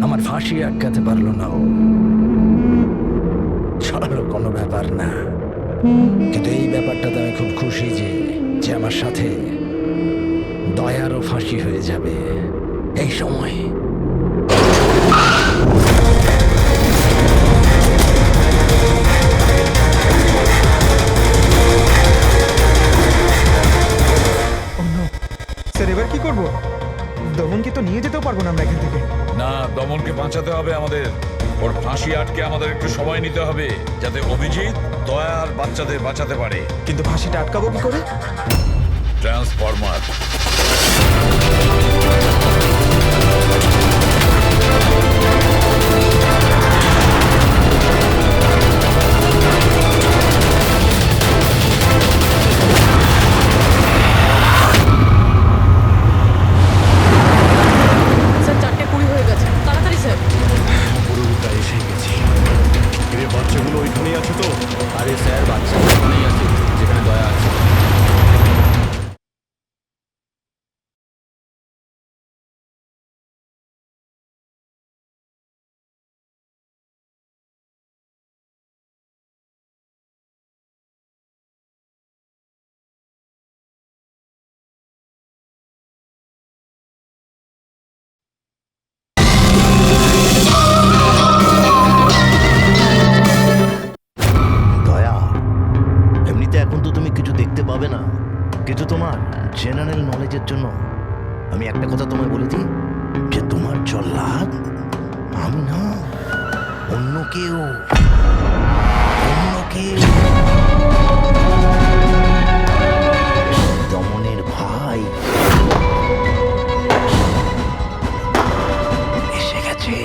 আমার ফাঁসি আটকাতে পারলো না ও। চলো, কোনো ব্যাপার না। কিন্তু এই ব্যাপারটাতে আমি খুব খুশি যে আমার সাথে দয়ারও ফাঁসি হয়ে যাবে এই সময়। স্যার এবার কি করব? দমনকে তো নিয়ে যেতেও পারবো না আমরা এখান থেকে। না, দমনকে বাঁচাতে হবে আমাদের। ওর ফাঁসি আটকে আমাদের একটু সময় নিতে হবে, যাতে অভিজিৎ দয়া আর বাচ্চাদের বাঁচাতে পারে। কিন্তু ফাঁসিটা আটকাবো কি করে? ট্রান্সফরমার। স্যার 4:20 হয়ে গেছে, তাড়াতাড়ি স্যার। পুরোটা এসে গেছি। এর বাচ্চাগুলো ওইখানেই আছে তো? আরে স্যার বাচ্চা ওখানেই আছে যেখানে দয়া আছে। দয়া, এমনিতে এখন তো তুমি কিছু দেখতে পাবে না, কিন্তু তোমার জেনারেল নলেজের জন্য আমি একটা কথা তোমায় বলে দিই, যে তোমার জল্লাদ আমি না, অন্য কেউ। দমনের ভাই এসে গেছে।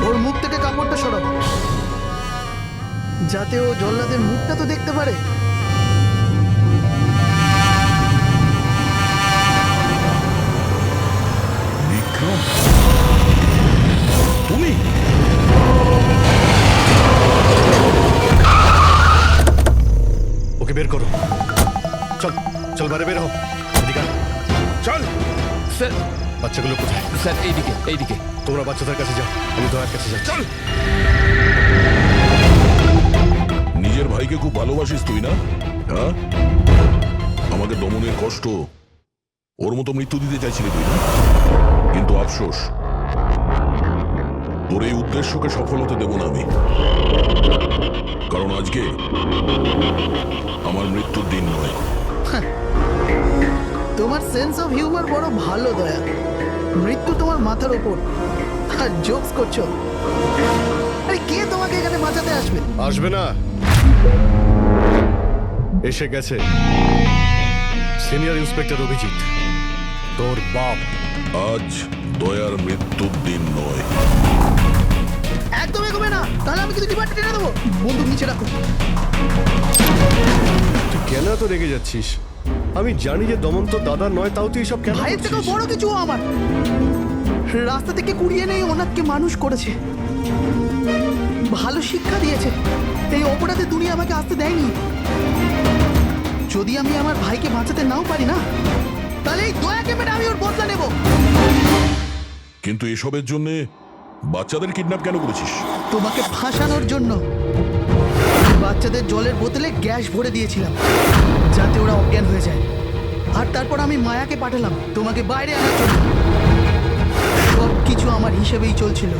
ওর মুখ থেকে কাপড়টা সরাবো। যা চল স্যার বাচ্চাগুলো কোথায়? স্যার এইদিকে এইদিকে। তোমরা বাচ্চাদের কাছে যাও, আমি দয়ার কাছে যাচ্ছি। চল। নিজের ভাইকে খুব ভালোবাসিস তুই না? হ্যাঁ, আমাকে দমনের কষ্ট, ওর মতো মৃত্যু দিতে চাইছিলি তুই না? কিন্তু আফসোস, তোর এই উদ্দেশ্যকে সফল হতে দেব না আমি। কারণ আজকে আমার মৃত্যুর দিন নয়। তোমার সেন্স অফ হিউমার বড় ভালো দয়া। মৃত্যু তোমার মাথার ওপর আর জোকস করছো। আরে কে তোমাকে এখানে বাঁচাতে আসবে? আসবে না, এসে গেছে সিনিয়র ইন্সপেক্টর অভিজিৎ, তোর বাপ। আজ দয়ার মৃত্যুর দিন নয়। একদম এগোবে না, তাহলে আমি কিন্তু ডিপার্টমেন্টে টেনে দেবো। বন্দুক নিচে রাখো। তুই কেন এত রেগে যাচ্ছিস? আমি জানি যে দমন তো দাদা নয়, তাও তুই সব কেন ভাইয়ের থেকেও করছিস? বড় কিছু ও আমার। রাস্তা থেকে কুড়িয়ে নেই ওনাকে মানুষ করেছে, ভালো শিক্ষা দিয়েছে। এই অপরাধে দুনিয়া আমাকে আসতে দেয়নি। যদি আমি আমার ভাইকে বাঁচাতে নাও পারি না, তাহলে এই দয়াকে মেরে আমি ওর বদলা নেব। কিন্তু এসবের জন্য বাচ্চাদের কিডন্যাপ কেন করেছিস? তোমাকে ফাঁসানোর জন্য। বাচ্চাদের জলের বোতলে গ্যাস ভরে দিয়েছিলাম যাতে ওরা অজ্ঞান হয়ে যায়। আর তারপর আমি মায়াকে পাঠালাম তোমাকে বাইরে আনার জন্য। সব কিছু আমার হিসেবেই চলছিল।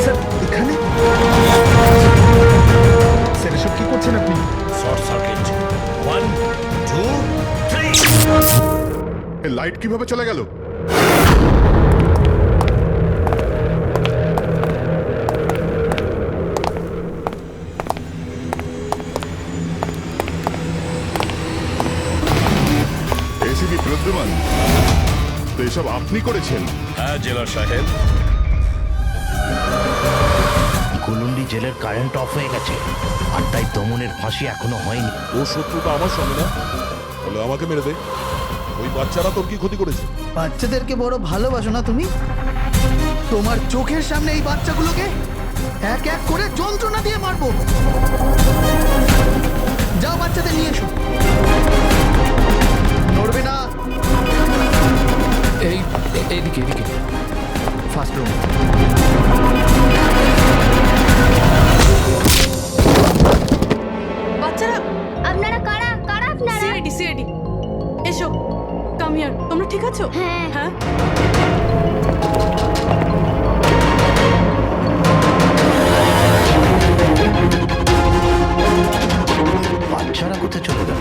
স্যার এখানে স্যার এসব কি করছেন আপনি? Short circuit 1 2 3। লাইট কিভাবে চলে গেল? এসিপি প্রদ্যুমান, তো এসব আপনি করেছেন? হ্যাঁ জেলার সাহেব। কুলুন্ডি জেলের কারেন্ট অফ হয়ে গেছে, আর তাই দমনের ফাঁসি এখনো হয়নি। ও শত্রুটা আমার সঙ্গে না, বলে আমাকে মেরে দে। ওই বাচ্চারা তোর কি ক্ষতি করেছে? বাচ্চাদেরকে বড় ভালোবাসো না তুমি? তোমার চোখের সামনে এই বাচ্চাগুলোকে এক এক করে যন্ত্রণা দিয়ে মারবো। যাও বাচ্চাদের নিয়ে এসো। নড়বে না। এইদিকে এইদিকে ফার্স্ট রুম। বাচ্চারা, আপনারা কারা কারা আপনারা? সিআইডি সিআইডি, এসো। Come here. তোমরা ঠিক আছো? হ্যাঁ। হ্যাঁ। বাচ্চারা কোথায় চলে গেল?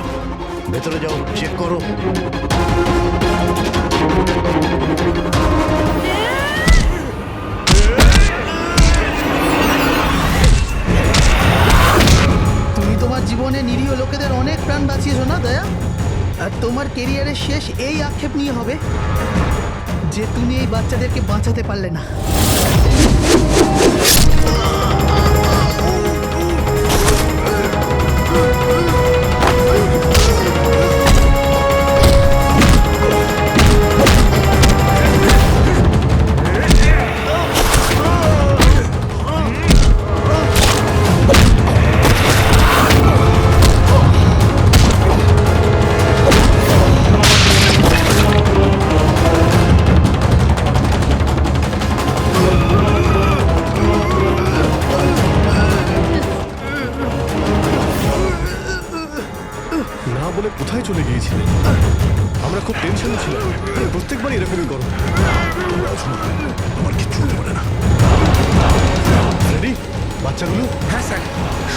ভেতরে যাও, চেক করো। তুমি তোমার জীবনে নিরীহ লোকেদের অনেক প্রাণ বাঁচিয়েছো না দয়া? আর তোমার কেরিয়ারের শেষ এই আক্ষেপ নিয়ে হবে যে তুমি এই বাচ্চাদেরকে বাঁচাতে পারলে না। না বলে কোথায় চলে গিয়েছিলেন? আমরা খুব টেনশনে ছিলাম, প্রত্যেকবার এরকমই করো। আমার কিচ্ছু হতে পারে না। রেডি বাচ্চাগুলো? হ্যাঁ স্যার,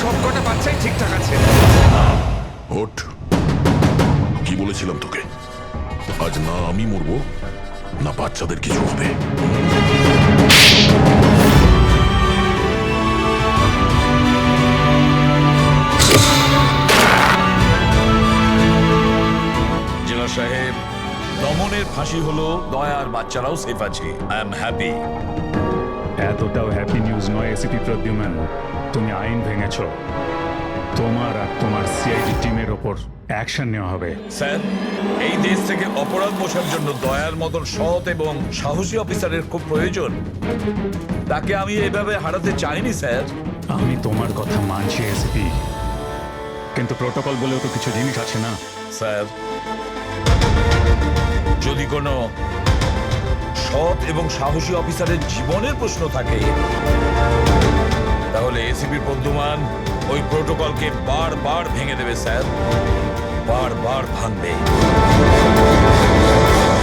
সব কটা বাচ্চাই ঠিকঠাক আছে। ওঠ, কি বলেছিলাম তোকে? আজ না আমি মরবো, না বাচ্চাদের কিছু হবে। জেলা সাহেব, দমনের ফাঁসি হলো, দয়ার বাচ্চারাও সেফ আছে। I am happy. এতটাও হ্যাপি নিউজ নয় এসিপি প্রদ্যুমান। তুমি আইন ভেঙেছ। তোমার আর তোমার সিআইডি টিমের ওপর অ্যাকশন নেওয়া হবে। স্যার, এই দেশ থেকে অপরাধ মোছার জন্য দয়ার মতন সৎ এবং সাহসী অফিসারের খুব প্রয়োজন। তাকে আমি এভাবে হারাতে চাইনি স্যার। আমি তোমার কথা মানছি এসপি, কিন্তু প্রোটোকল বলেও তো কিছু জিনিস আছে না। স্যার, যদি কোনো সৎ এবং সাহসী অফিসারের জীবনের প্রশ্ন থাকে, তাহলে এসিপি প্রদ্যুমান ওই প্রোটোকলকে বারবার ভেঙে দেবে স্যার, বারবার ভাঙবে।